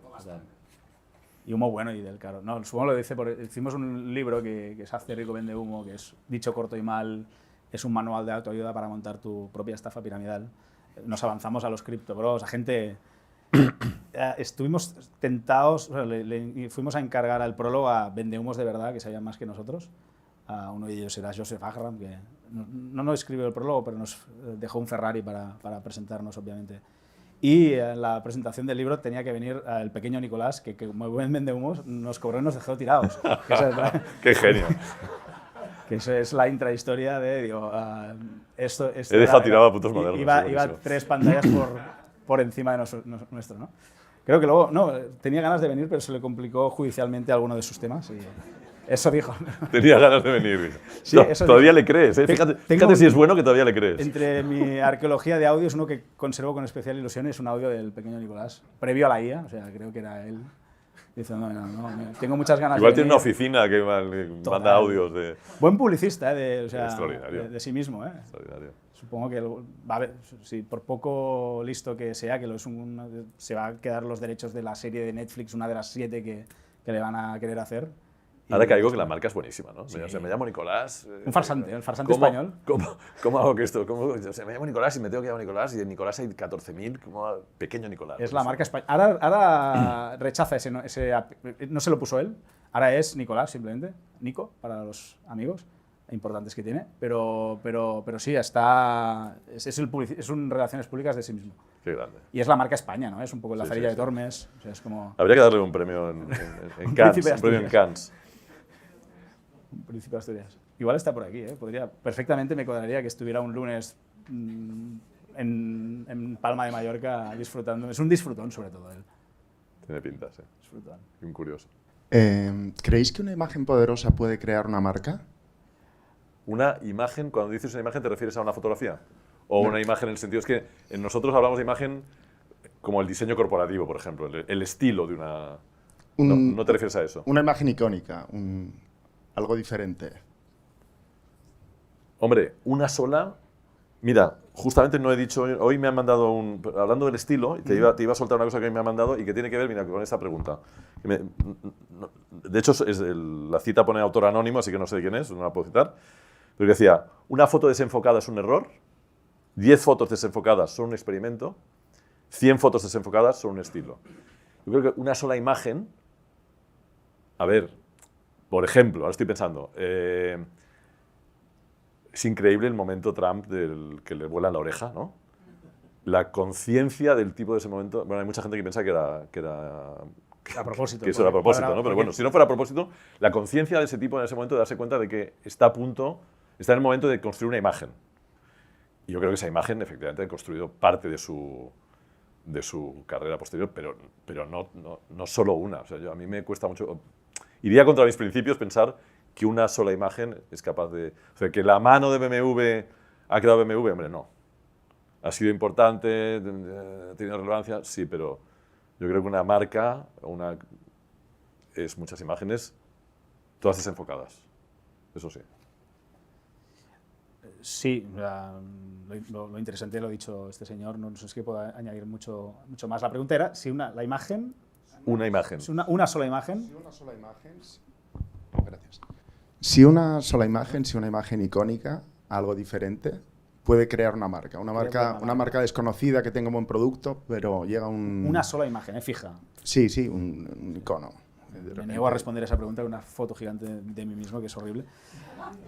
Y humo bueno y del caro. No, el humo lo dice hicimos un libro que es Hazte rico, vende humo, que es dicho corto y mal, es un manual de autoayuda para montar tu propia estafa piramidal. Nos avanzamos a los Crypto Bros, a gente... estuvimos tentados, o sea, fuimos a encargar al prólogo a vendehumos de verdad, que sabían más que nosotros. Uno de ellos era Joseph Agram, que no nos escribió el prólogo, pero nos dejó un Ferrari para presentarnos, obviamente. Y en la presentación del libro tenía que venir el pequeño Nicolás, que como buen vendehumos nos cobró y nos dejó tirados. ¡Qué genio! Que eso es la intrahistoria de, esto He dejado tirado a putos modernos. Iba 3 pantallas por encima de nuestro, ¿no? Creo que luego, tenía ganas de venir, pero se le complicó judicialmente alguno de sus temas y eso dijo. Tenía ganas de venir. Sí, eso todavía dijo. le crees, ¿eh? Fíjate si es bueno que todavía le crees. Entre mi arqueología de audios, uno que conservo con especial ilusión es un audio del pequeño Nicolás, previo a la IA, o sea, creo que era él. Dice, no, tengo muchas ganas Igual de tiene venir. una oficina que manda audios de... Buen publicista, Extraordinario. de sí mismo, ¿eh? Extraordinario. Supongo que va a ver, si por poco listo que sea, que se va a quedar los derechos de la serie de Netflix, una de las 7 que le van a querer hacer. Ahora caigo que la marca es buenísima, ¿no? Sí. O sea, me llamo Nicolás. Un farsante, el farsante español. ¿Cómo hago que esto? O sea, me llamo Nicolás y me tengo que llamar Nicolás y en Nicolás hay 14.000, como pequeño Nicolás. Es la marca española. Ahora rechaza ese, no se lo puso él, ahora es Nicolás simplemente, Nico, para los amigos importantes que tiene, pero sí, es un relaciones públicas de sí mismo. Qué grande. Y es la marca España, ¿no? Es un poco la cerilla de sí. Tormes, o sea, es como... Habría que darle un premio en Cannes, Príncipe de un premio en Asturias. Cannes. Un príncipe de Asturias. Igual está por aquí, ¿eh? Perfectamente me cuadraría que estuviera un lunes en Palma de Mallorca disfrutando. Es un disfrutón, sobre todo, él. Tiene pinta, sí. Disfrutón. Y un curioso. ¿Creéis que una imagen poderosa puede crear una marca? Una imagen, cuando dices una imagen, ¿te refieres a una fotografía? O una imagen en el sentido, es que nosotros hablamos de imagen como el diseño corporativo, por ejemplo, el estilo de una... No te refieres a eso. Una imagen icónica, algo diferente. Hombre, una sola... Mira, justamente no he dicho... Hoy me han mandado hablando del estilo, te iba a soltar una cosa que me han mandado y que tiene que ver, mira, con esta pregunta. De hecho, la cita pone autor anónimo, así que no sé de quién es, no la puedo citar. Pero que decía, una foto desenfocada es un error, 10 fotos desenfocadas son un experimento, 100 fotos desenfocadas son un estilo. Yo creo que una sola imagen... A ver, por ejemplo, ahora estoy pensando... es increíble el momento Trump que le vuela en la oreja, ¿no? La conciencia del tipo de ese momento... Bueno, hay mucha gente que piensa que era A propósito. que eso era a propósito, ¿no? Pero bueno, si no fuera a propósito, la conciencia de ese tipo en ese momento de darse cuenta de que está en el momento de construir una imagen. Y yo creo que esa imagen, efectivamente, ha construido parte de su carrera posterior, pero no solo una. O sea, a mí me cuesta mucho... Iría contra mis principios pensar que una sola imagen es capaz de... O sea, que la mano de BMW ha creado BMW, hombre, no. ¿Ha sido importante? ¿Ha tenido relevancia? Sí, pero yo creo que una marca es muchas imágenes, todas desenfocadas. Eso sí. Sí, lo interesante lo ha dicho este señor, no sé si que pueda añadir mucho más. La pregunta era si la imagen... Una imagen. Si una sola imagen... Si una sola imagen... Gracias. Si una sola imagen, si una imagen icónica, algo diferente, puede crear una marca. Una marca desconocida que tenga un buen producto, pero llega un... Una sola imagen, fija. Sí, un icono. Me niego a responder esa pregunta con una foto gigante de mí mismo, que es horrible.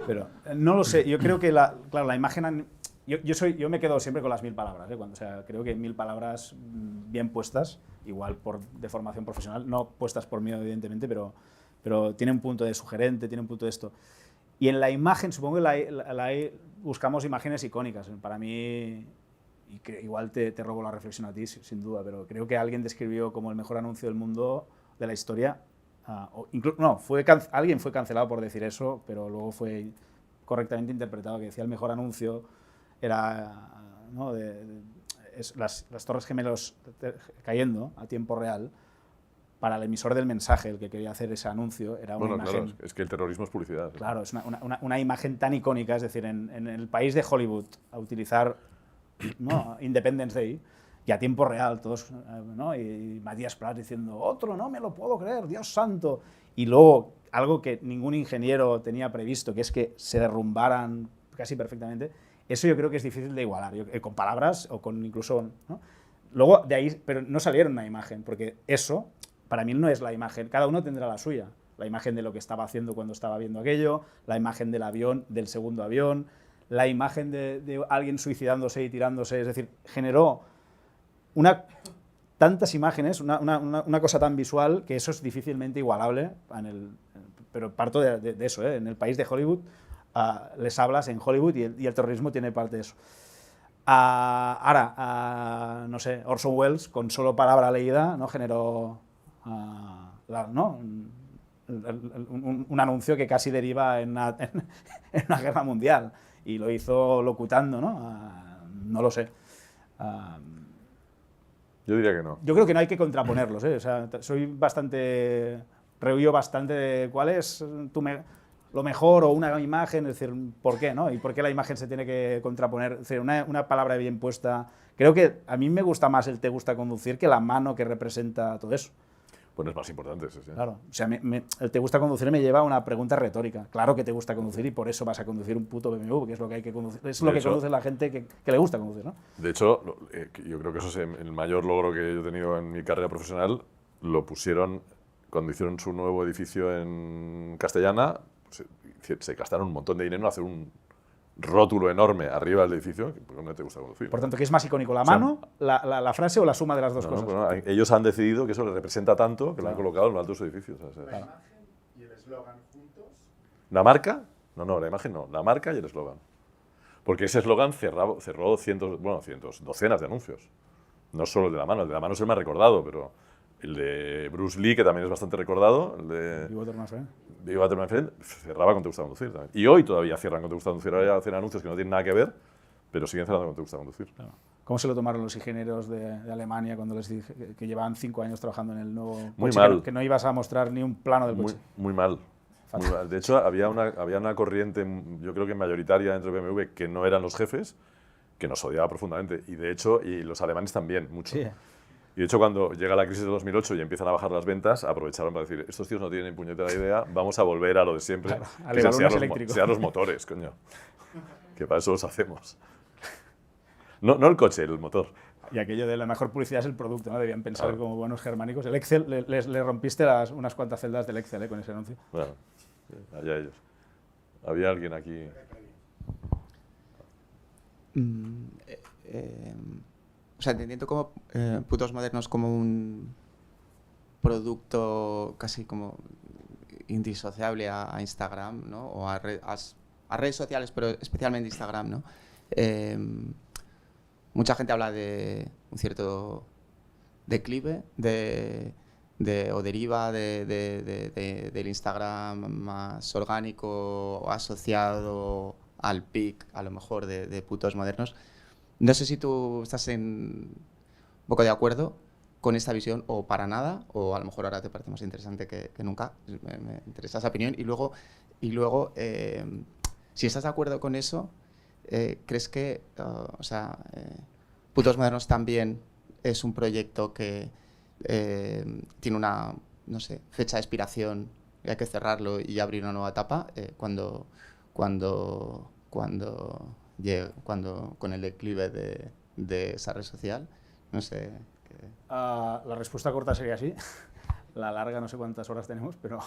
Pero no lo sé, yo creo que la imagen... Yo me quedo siempre con las 1000 palabras, creo que 1000 palabras bien puestas, igual de formación profesional, no puestas por mí evidentemente, pero tiene un punto de sugerente, tiene un punto de esto. Y en la imagen, supongo que buscamos imágenes icónicas. Para mí, y que igual te robo la reflexión a ti, sin duda, pero creo que alguien describió como el mejor anuncio del mundo, de la historia, alguien fue cancelado por decir eso, pero luego fue correctamente interpretado, que decía el mejor anuncio era, ¿no?, las Torres Gemelas cayendo a tiempo real. Para el emisor del mensaje, el que quería hacer ese anuncio, era una imagen... Claro, es que el terrorismo es publicidad. Claro, es una imagen tan icónica, es decir, en el país de Hollywood, a utilizar, ¿no?, Independence Day, y a tiempo real, todos, ¿no?, y Matías Prats diciendo, otro, no me lo puedo creer, Dios santo. Y luego, algo que ningún ingeniero tenía previsto, que es que se derrumbaran casi perfectamente, eso yo creo que es difícil de igualar, con palabras o con incluso... ¿no? Luego, de ahí, pero no salieron una imagen, porque eso... Para mí no es la imagen, cada uno tendrá la suya. La imagen de lo que estaba haciendo cuando estaba viendo aquello, la imagen del avión, del segundo avión, la imagen de alguien suicidándose y tirándose. Es decir, generó tantas imágenes, una cosa tan visual, que eso es difícilmente igualable. Pero parto de eso, en el país de Hollywood les hablas en Hollywood y el terrorismo tiene parte de eso. No sé, Orson Welles, con solo palabra leída, ¿no?, generó... un anuncio que casi deriva en una guerra mundial, y lo hizo locutando, ¿no? No lo sé. Yo diría que no. Yo creo que no hay que contraponerlos, ¿eh? Rehuyo bastante de cuál es lo mejor o una imagen, es decir, ¿por qué, no? Y por qué la imagen se tiene que contraponer. Es decir, una palabra bien puesta. Creo que a mí me gusta más el te gusta conducir que la mano que representa todo eso. Bueno, es más importante, sí. Claro, o sea, el te gusta conducir me lleva a una pregunta retórica. Claro que te gusta conducir y por eso vas a conducir un puto BMW, que es lo que hay que conducir. Es lo que conduce la gente que le gusta conducir, ¿no? De hecho, yo creo que eso es el mayor logro que yo he tenido en mi carrera profesional. Lo pusieron cuando hicieron su nuevo edificio en Castellana. Se gastaron un montón de dinero en hacer un rótulo enorme arriba del edificio, porque no te gusta conducir. Por tanto, ¿qué es más icónico, la mano, la frase o la suma de las dos cosas? No, ellos han decidido que eso les representa tanto que lo han colocado en lo alto de sus edificios. ¿La imagen y el eslogan juntos? ¿La marca? No, la imagen no. La marca y el eslogan. Porque ese eslogan cerró docenas de anuncios. No solo el de la mano es el más recordado, pero el de Bruce Lee, que también es bastante recordado, el de Be Water My Friend. Be Water My Friend, cerraba con Te gusta conducir también. Y hoy todavía cierran con Te gusta conducir. Ahora ya hacen anuncios que no tienen nada que ver, pero siguen cerrando con Te gusta conducir. Claro. ¿Cómo se lo tomaron los ingenieros de Alemania cuando les dije que llevaban 5 años trabajando en el nuevo coche? Muy mal. Que no ibas a mostrar ni un plano del coche. Muy mal. De hecho, había una corriente, yo creo que mayoritaria dentro de BMW, que no eran los jefes, que nos odiaba profundamente. Y de hecho, y los alemanes también, mucho. Sí. Y de hecho, cuando llega la crisis de 2008 y empiezan a bajar las ventas, aprovecharon para decir, estos tíos no tienen ni puñetera idea, vamos a volver a lo de siempre, claro, que sean los motores, coño. Que para eso los hacemos. No el coche, el motor. Y aquello de la mejor publicidad es el producto, ¿no? Debían pensar Claro. como buenos germánicos. El Excel, le rompiste unas cuantas celdas del Excel, con ese anuncio. Bueno, allá ellos. Había alguien aquí. O sea, entiendo como Putos Modernos como un producto casi como indisociable a Instagram, ¿no? O a redes sociales, pero especialmente Instagram, ¿no? Mucha gente habla de un cierto declive o deriva del Instagram más orgánico o asociado al pic, a lo mejor, de Putos Modernos. No sé si tú estás un poco de acuerdo con esta visión o para nada, o a lo mejor ahora te parece más interesante que nunca. Me interesa esa opinión. Y luego si estás de acuerdo con eso, ¿crees que, Putos Modernos también es un proyecto que tiene una, no sé, fecha de expiración y hay que cerrarlo y abrir una nueva etapa cuando con el declive de esa red social? No sé. La respuesta corta sería sí. La larga no sé cuántas horas tenemos, pero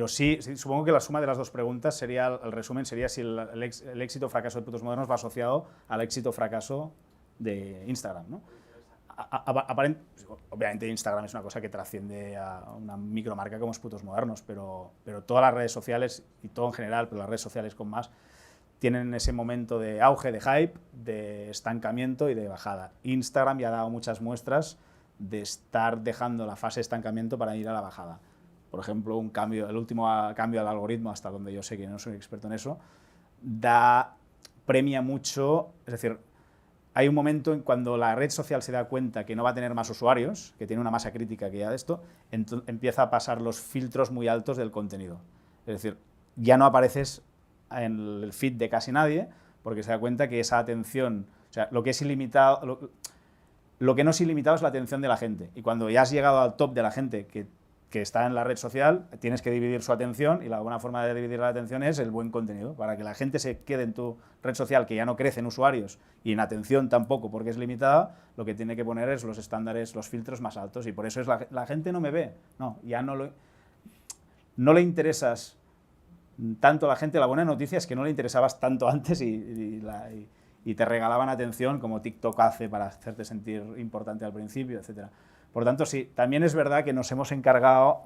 sí, supongo que la suma de las dos preguntas sería, el resumen sería si el éxito o fracaso de Putos Modernos va asociado al éxito o fracaso de Instagram, ¿no? Obviamente Instagram es una cosa que trasciende a una micromarca como es Putos Modernos, pero todas las redes sociales, y todo en general, pero las redes sociales con más, tienen ese momento de auge, de hype, de estancamiento y de bajada. Instagram ya ha dado muchas muestras de estar dejando la fase de estancamiento para ir a la bajada. Por ejemplo, el último cambio del algoritmo, hasta donde yo sé que no soy experto en eso, premia mucho, es decir, hay un momento en cuando la red social se da cuenta que no va a tener más usuarios, que tiene una masa crítica que ya de esto, empieza a pasar los filtros muy altos del contenido. Es decir, ya no apareces en el feed de casi nadie, porque se da cuenta que esa atención, o sea, lo que es ilimitado, lo que no es ilimitado es la atención de la gente. Y cuando ya has llegado al top de la gente que está en la red social, tienes que dividir su atención, y la buena forma de dividir la atención es el buen contenido, para que la gente se quede en tu red social, que ya no crece en usuarios y en atención tampoco, porque es limitada. Lo que tiene que poner es los estándares, los filtros más altos, y por eso es la gente no me ve. No, ya no le interesas tanto a la gente. La buena noticia es que no le interesabas tanto antes y te regalaban atención, como TikTok hace para hacerte sentir importante al principio, etcétera. Por tanto, sí, también es verdad que nos hemos encargado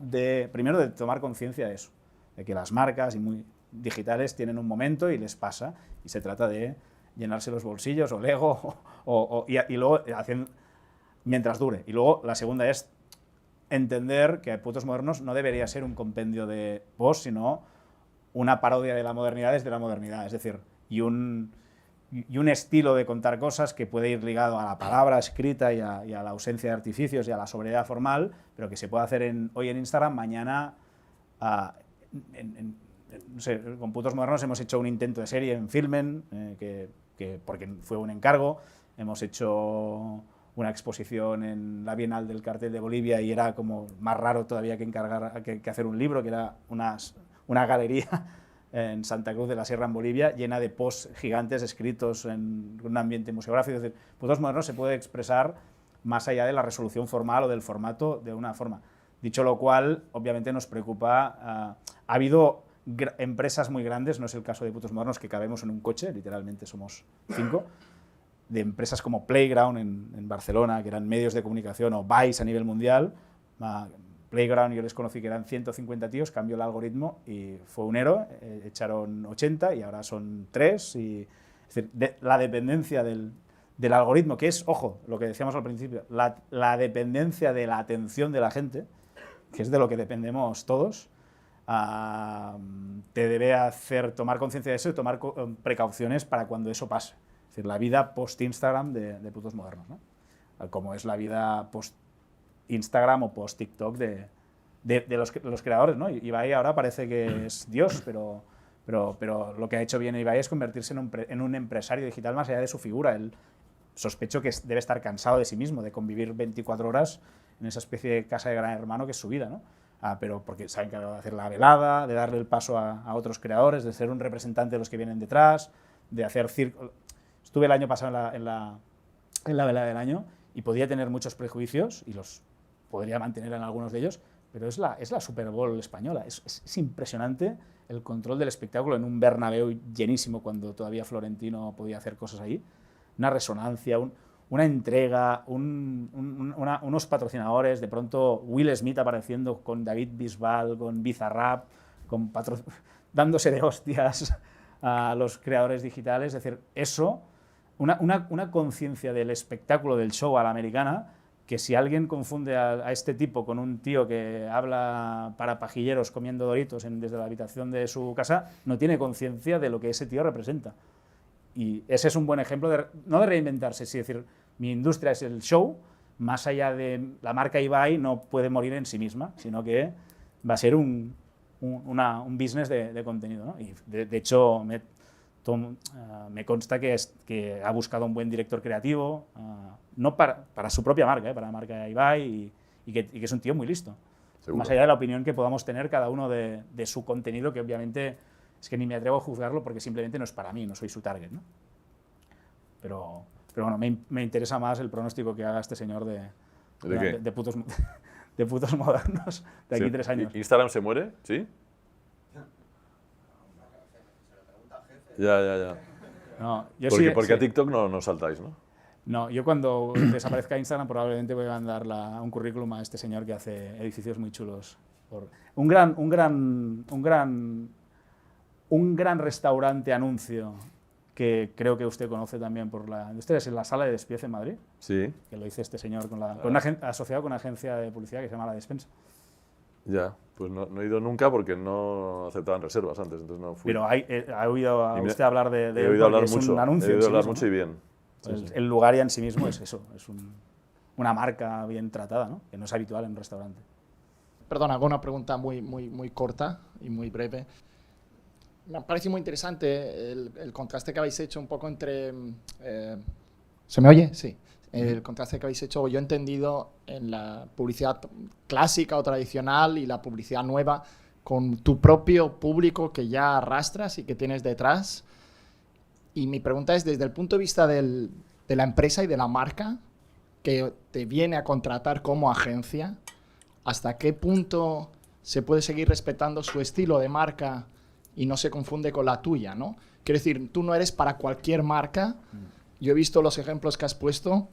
primero de tomar conciencia de eso, de que las marcas y muy digitales tienen un momento y les pasa, y se trata de llenarse los bolsillos o Lego y luego mientras dure. Y luego la segunda es entender que Putos Modernos no debería ser un compendio de posts, sino una parodia de la modernidad desde la modernidad, es decir, y un estilo de contar cosas que puede ir ligado a la palabra escrita y a la ausencia de artificios y a la sobriedad formal, pero que se puede hacer hoy en Instagram, mañana no sé, con Putos Modernos hemos hecho un intento de serie en Filmen, porque fue un encargo. Hemos hecho una exposición en la Bienal del Cartel de Bolivia y era como más raro todavía que hacer un libro, que era una galería en Santa Cruz de la Sierra, en Bolivia, llena de posts gigantes escritos en un ambiente museográfico. Es decir, Putos Modernos se puede expresar más allá de la resolución formal o del formato de una forma. Dicho lo cual, obviamente nos preocupa. Ha habido empresas muy grandes, no es el caso de Putos Modernos, que cabemos en un coche, literalmente somos 5, de empresas como Playground en Barcelona, que eran medios de comunicación, o Vice a nivel mundial. Playground yo les conocí que eran 150 tíos, cambió el algoritmo y fue un héroe, echaron 80 y ahora son 3. Es decir, la dependencia del algoritmo, que es, ojo, lo que decíamos al principio, la dependencia de la atención de la gente, que es de lo que dependemos todos, te debe hacer tomar conciencia de eso y tomar precauciones para cuando eso pase. Es decir, la vida post-Instagram de Putos Modernos, ¿no? Como es la vida post-Instagram o post-TikTok de los creadores, ¿no? Ibai ahora parece que es Dios, pero lo que ha hecho bien Ibai es convertirse en un empresario digital más allá de su figura. Él sospecho que debe estar cansado de sí mismo, de convivir 24 horas en esa especie de casa de gran hermano que es su vida, ¿no? Pero porque se ha encargado de hacer la velada, de darle el paso a otros creadores, de ser un representante de los que vienen detrás, de hacer circo. Estuve el año pasado en la velada del año y podía tener muchos prejuicios y los podría mantener en algunos de ellos, pero es la Super Bowl española. Es impresionante el control del espectáculo en un Bernabéu llenísimo cuando todavía Florentino podía hacer cosas ahí. Una resonancia, una entrega, unos patrocinadores, de pronto Will Smith apareciendo con David Bisbal, con Bizarrap, dándose de hostias a los creadores digitales. Es decir, eso, una conciencia del espectáculo, del show a la americana, que si alguien confunde a este tipo con un tío que habla para pajilleros comiendo Doritos desde la habitación de su casa, no tiene conciencia de lo que ese tío representa. Y ese es un buen ejemplo, no de reinventarse, es decir, mi industria es el show, más allá de la marca Ibai no puede morir en sí misma, sino que va a ser un business de contenido, ¿no? Y de hecho me consta que ha buscado un buen director creativo, no para su propia marca, para la marca Ibai, y que es un tío muy listo. Seguro. Más allá de la opinión que podamos tener cada uno de su contenido, que obviamente es que ni me atrevo a juzgarlo porque simplemente no es para mí, no soy su target, ¿no? Pero bueno, me interesa más el pronóstico que haga este señor de putos modernos de aquí 3 años. ¿Instagram se muere? ¿Sí? Ya. No, yo Porque sí, a TikTok no saltáis, ¿no? No, yo cuando desaparezca Instagram probablemente voy a mandar un currículum a este señor que hace edificios muy chulos. Un gran restaurante anuncio que creo que usted conoce también por la industria, es en la Sala de Despiece en Madrid, Sí, que lo hizo este señor asociado con una agencia de publicidad que se llama La Despensa. ya. Pues no he ido nunca porque no aceptaban reservas antes, entonces no fui. Pero ha oído a Y me- usted hablar de He él oído hablar porque es mucho, un anuncio he en oído sí hablar mismo, mucho ¿no? y bien. Sí, Pues sí. el lugar ya en sí mismo es eso, es una marca bien tratada, ¿no? Que no es habitual en un restaurante. Perdona, hago una pregunta muy corta y muy breve. Me ha parecido muy interesante el contraste que habéis hecho un poco entre... ¿Se me oye? Sí. El contraste que habéis hecho, yo he entendido, en la publicidad clásica o tradicional y la publicidad nueva, con tu propio público que ya arrastras y que tienes detrás. Y mi pregunta es, desde el punto de vista de la empresa y de la marca, que te viene a contratar como agencia, ¿hasta qué punto se puede seguir respetando su estilo de marca y no se confunde con la tuya, ¿no? Quiero decir, tú no eres para cualquier marca. Yo he visto los ejemplos que has puesto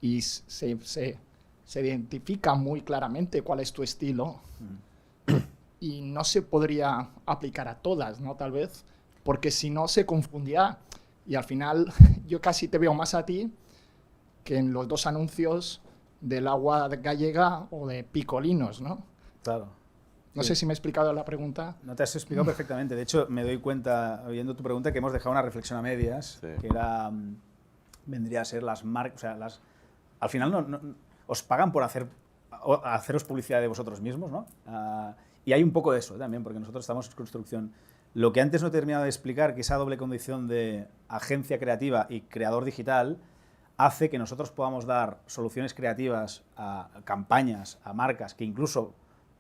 y se identifica muy claramente cuál es tu estilo. Y no se podría aplicar a todas, ¿no? Tal vez, porque si no se confundía. Y al final yo casi te veo más a ti que en los 2 anuncios del agua gallega o de Picolinos, ¿no? Claro. No sé si me he explicado la pregunta. No te has explicado perfectamente. De hecho, me doy cuenta, oyendo tu pregunta, que hemos dejado una reflexión a medias, Sí. que vendría a ser las marcas, o sea, al final os pagan por haceros publicidad de vosotros mismos, ¿no? Y hay un poco de eso también, porque nosotros estamos en construcción. Lo que antes no he terminado de explicar, que esa doble condición de agencia creativa y creador digital, hace que nosotros podamos dar soluciones creativas a campañas, a marcas que incluso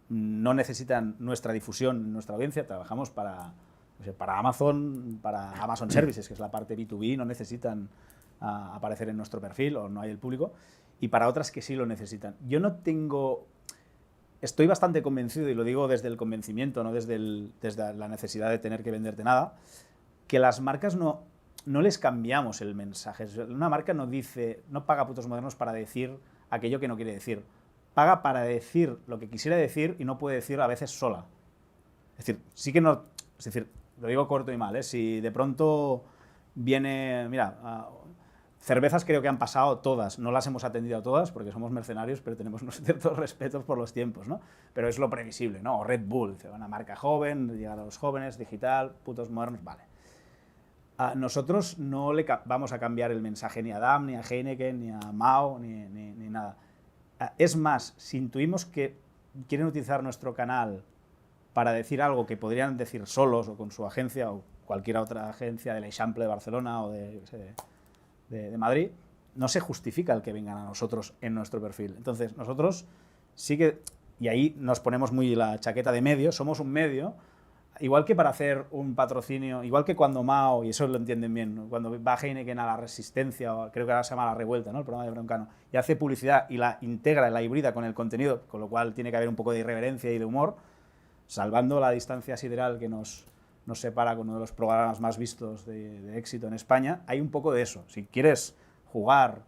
no necesitan nuestra difusión, nuestra audiencia. Trabajamos para Amazon Services, que es la parte B2B, no necesitan aparecer en nuestro perfil o no hay el público, y para otras que sí lo necesitan. Estoy bastante convencido, y lo digo desde el convencimiento, no desde la necesidad de tener que venderte nada, que las marcas no les cambiamos el mensaje. Una marca no paga putos modernos para decir aquello que no quiere decir. Paga para decir lo que quisiera decir y no puede decir a veces sola. Es decir, sí que no... Es decir, lo digo corto y mal, ¿eh? Si de pronto viene... Mira, cervezas creo que han pasado todas. No las hemos atendido a todas porque somos mercenarios, pero tenemos unos ciertos respetos por los tiempos, ¿no? Pero es lo previsible, ¿no? O Red Bull, una marca joven, llegar a los jóvenes, digital, putos modernos, vale. Nosotros no le vamos a cambiar el mensaje ni a DAM, ni a Heineken, ni a Mao, ni nada. Es más, si intuimos que quieren utilizar nuestro canal para decir algo que podrían decir solos o con su agencia o cualquier otra agencia de l'Eixample de Barcelona o de Madrid, no se justifica el que vengan a nosotros en nuestro perfil. Entonces, nosotros sí que, y ahí nos ponemos muy la chaqueta de medio, somos un medio, igual que para hacer un patrocinio, igual que cuando Mao, y eso lo entienden bien, ¿no? Cuando va Heineken a la Resistencia, o creo que ahora se llama La Revuelta, ¿no? El programa de Broncano, y hace publicidad y la integra, la hibrida con el contenido, con lo cual tiene que haber un poco de irreverencia y de humor, salvando la distancia sideral que nos separa con uno de los programas más vistos de éxito en España, hay un poco de eso. Si quieres jugar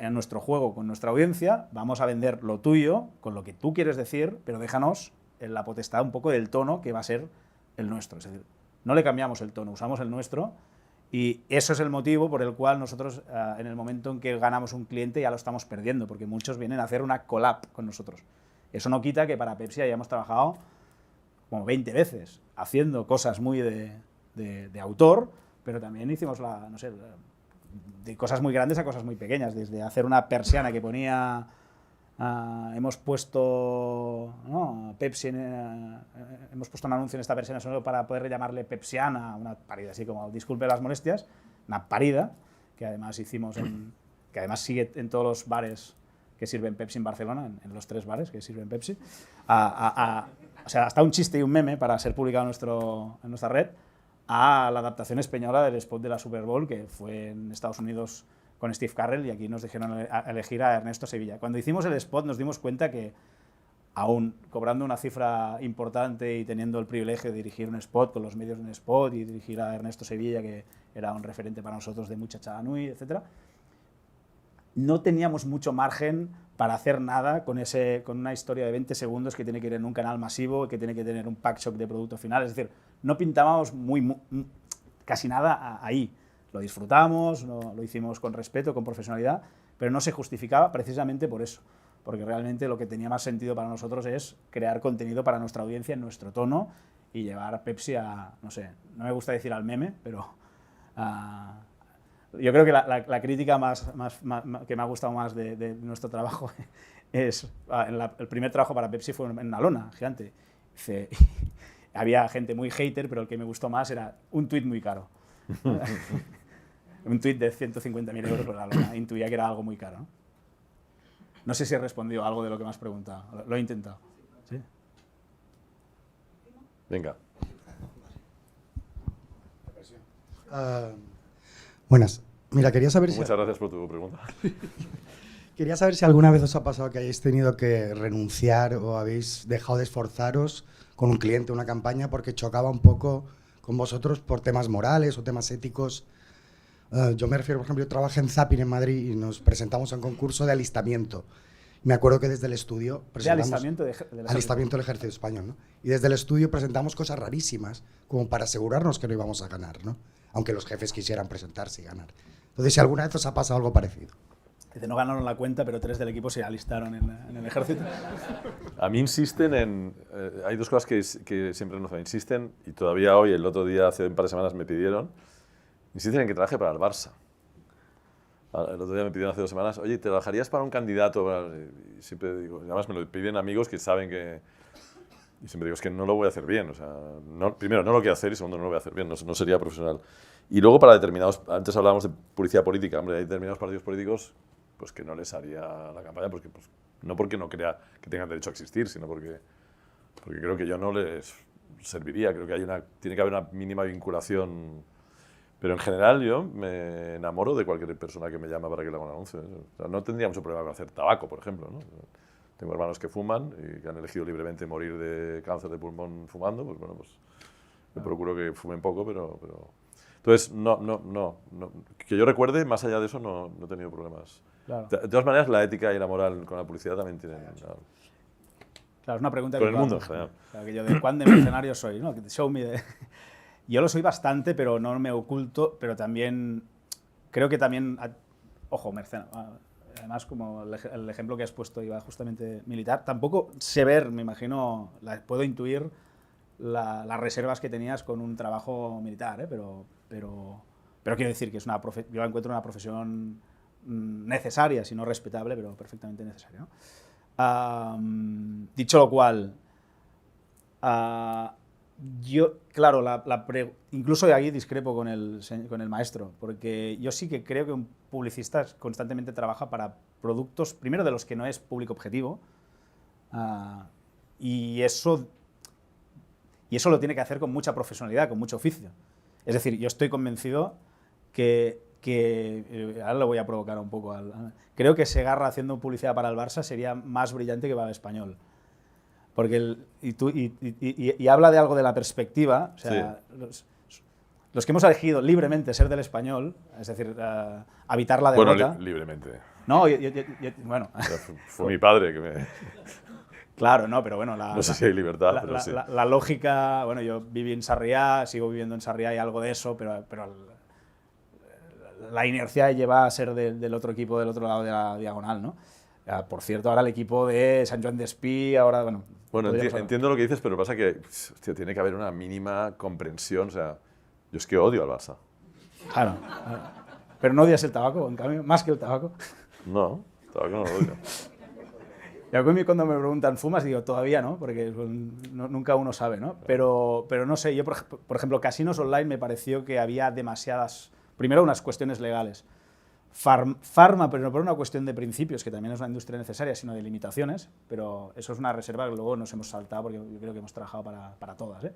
en nuestro juego con nuestra audiencia, vamos a vender lo tuyo con lo que tú quieres decir, pero déjanos en la potestad un poco del tono que va a ser el nuestro. Es decir, no le cambiamos el tono, usamos el nuestro Y eso es el motivo por el cual nosotros, en el momento en que ganamos un cliente, ya lo estamos perdiendo, porque muchos vienen a hacer una collab con nosotros. Eso no quita que para Pepsi hayamos trabajado como 20 veces, haciendo cosas muy de autor, pero también hicimos de cosas muy grandes a cosas muy pequeñas, desde hacer una persiana que ponía... hemos puesto Pepsi, hemos puesto un anuncio en esta persiana solo para poder llamarle Pepsiana, una parida así como, disculpe las molestias, una parida que además que además sigue en todos los bares que sirven Pepsi en Barcelona, en los 3 bares que sirven Pepsi, o sea, hasta un chiste y un meme para ser publicado en nuestra red, a la adaptación española del spot de la Super Bowl que fue en Estados Unidos con Steve Carell, y aquí nos dijeron elegir a Ernesto Sevilla. Cuando hicimos el spot nos dimos cuenta que, aún cobrando una cifra importante y teniendo el privilegio de dirigir un spot con los medios de un spot y dirigir a Ernesto Sevilla, que era un referente para nosotros de Muchacha Nui, etc., no teníamos mucho margen para hacer nada con una historia de 20 segundos que tiene que ir en un canal masivo y que tiene que tener un pack shock de producto final. Es decir, no pintábamos casi nada ahí. Lo disfrutamos, lo hicimos con respeto, con profesionalidad, pero no se justificaba precisamente por eso, porque realmente lo que tenía más sentido para nosotros es crear contenido para nuestra audiencia en nuestro tono y llevar a Pepsi a, no sé, no me gusta decir al meme, pero yo creo que la crítica que me ha gustado más de nuestro trabajo es, el primer trabajo para Pepsi fue en una lona gigante. Había gente muy hater, pero el que me gustó más era un tuit muy caro. Un tuit de 150.000 euros por la lona. Intuía que era algo muy caro, ¿no? No sé si he respondido algo de lo que me has preguntado. Lo he intentado. ¿Sí? Venga. Buenas. Mira, quería saber Muchas gracias por tu pregunta. Quería saber si alguna vez os ha pasado que hayáis tenido que renunciar o habéis dejado de esforzaros con un cliente, una campaña, porque chocaba un poco con vosotros por temas morales o temas éticos. Yo me refiero, por ejemplo, yo trabajé en Zapping en Madrid y nos presentamos a un concurso de alistamiento. Me acuerdo que desde el estudio presentamos... alistamiento del ejército español, ¿no? Y desde el estudio presentamos cosas rarísimas, como para asegurarnos que no íbamos a ganar, ¿no? Aunque los jefes quisieran presentarse y ganar. Entonces, si alguna vez os ha pasado algo parecido. No ganaron la cuenta, pero 3 del equipo se alistaron en el ejército. A mí insisten en... hay 2 cosas que siempre nos insisten, y todavía hoy, el otro día, hace un par de semanas, me pidieron, insisten en que trabaje para el Barça. El otro día me pidieron hace 2 semanas, oye, ¿te trabajarías para un candidato? Y siempre digo, además me lo piden amigos que saben que... Y siempre digo, es que no lo voy a hacer bien. O sea, primero, no lo quiero hacer, y segundo, no lo voy a hacer bien, no sería profesional. Y luego para determinados... Antes hablábamos de publicidad política. Hombre, hay determinados partidos políticos pues que no les haría la campaña, porque, pues, no porque no crea que tengan derecho a existir, sino porque creo que yo no les serviría. Creo que tiene que haber una mínima vinculación. Pero en general yo me enamoro de cualquier persona que me llama para que le haga un anuncio. O sea, no tendría mucho problema con hacer tabaco, por ejemplo, ¿no? Tengo hermanos que fuman y que han elegido libremente morir de cáncer de pulmón fumando. Pues bueno, pues yo procuro que fumen poco, pero... Entonces, que yo recuerde, más allá de eso, no he tenido problemas. Claro. De todas maneras, la ética y la moral con la publicidad también tienen... Claro, es una pregunta con el mundo en general. Claro, que yo de cuán de mercenario soy, ¿no? Show me Yo lo soy bastante, pero no me oculto, pero también... Creo que también... Ojo, mercenario. Además, como el ejemplo que has puesto iba justamente militar, tampoco sé ver, me imagino, puedo intuir las reservas que tenías con un trabajo militar, ¿eh? Pero quiero decir que yo encuentro una profesión necesaria, si no respetable, pero perfectamente necesaria, ¿no? Dicho lo cual, yo, claro, incluso ahí discrepo con el maestro, porque yo sí que creo que un publicista constantemente trabaja para productos, primero de los que no es público objetivo, y eso lo tiene que hacer con mucha profesionalidad, con mucho oficio. Es decir, yo estoy convencido que ahora lo voy a provocar un poco. Creo que Segarra haciendo publicidad para el Barça sería más brillante que para el Español. Porque y habla de algo de la perspectiva. O sea, sí. Los que hemos elegido libremente ser del Español, es decir, habitar la derrota... Bueno, libremente. No, bueno... Fue mi padre que me... Claro, no, pero bueno... no sé si hay libertad, pero sí. La lógica... Bueno, yo viví en Sarriá, sigo viviendo en Sarriá y algo de eso, pero la inercia lleva a ser del otro equipo del otro lado de la diagonal, ¿no? Por cierto, ahora el equipo de Sant Joan d'Espí, ahora, bueno... Bueno, entiendo lo que dices, pero pasa que hostia, tiene que haber una mínima comprensión. O sea, yo es que odio al Barça. Claro. Pero no odias el tabaco, en cambio, más que el tabaco. No, el tabaco no lo odio. Y a mí cuando me preguntan, ¿fumas? Digo, todavía no, porque nunca uno sabe, ¿no? Pero no sé, yo, por ejemplo, casinos online me pareció que había demasiadas... Primero, unas cuestiones legales. Farma, pero no por una cuestión de principios, que también es una industria necesaria, sino de limitaciones, pero eso es una reserva que luego nos hemos saltado, porque yo creo que hemos trabajado para todas, ¿eh?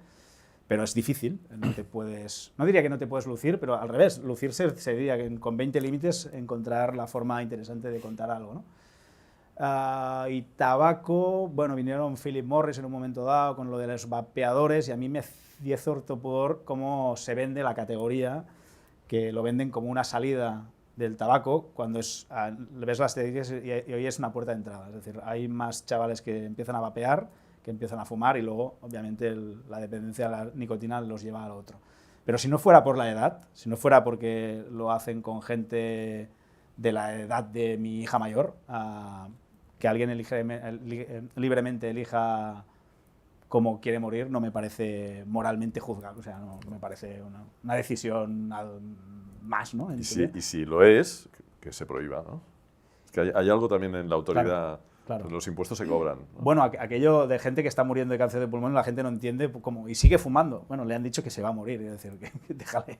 Pero es difícil, no diría que no te puedes lucir, pero al revés, lucirse se diría que con 20 límites encontrar la forma interesante de contar algo, ¿no? Y tabaco, bueno, vinieron Philip Morris en un momento dado con lo de los vapeadores y a mí me dio cierto pudor cómo se vende la categoría, que lo venden como una salida del tabaco, cuando ves las estadísticas y hoy es una puerta de entrada. Es decir, hay más chavales que empiezan a vapear, que empiezan a fumar y luego, obviamente, la dependencia de la nicotina los lleva al otro. Pero si no fuera por la edad, si no fuera porque lo hacen con gente de la edad de mi hija mayor, que alguien libremente elija cómo quiere morir, no me parece moralmente juzgable. O sea, no me parece una decisión más, ¿no? Y si lo es, que se prohíba, ¿no? Es que hay algo también en la autoridad. Claro. Los impuestos se cobran, ¿no? Bueno, aquello de gente que está muriendo de cáncer de pulmón, la gente no entiende cómo, y sigue fumando. Bueno, le han dicho que se va a morir, es decir, que déjale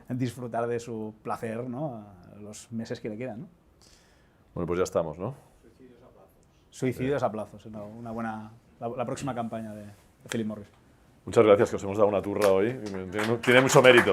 disfrutar de su placer, ¿no? A los meses que le quedan, ¿no? Bueno, pues ya estamos, ¿no? Suicidios a plazos, una buena... La próxima campaña de Philip Morris. Muchas gracias, que os hemos dado una turra hoy. Tiene mucho mérito.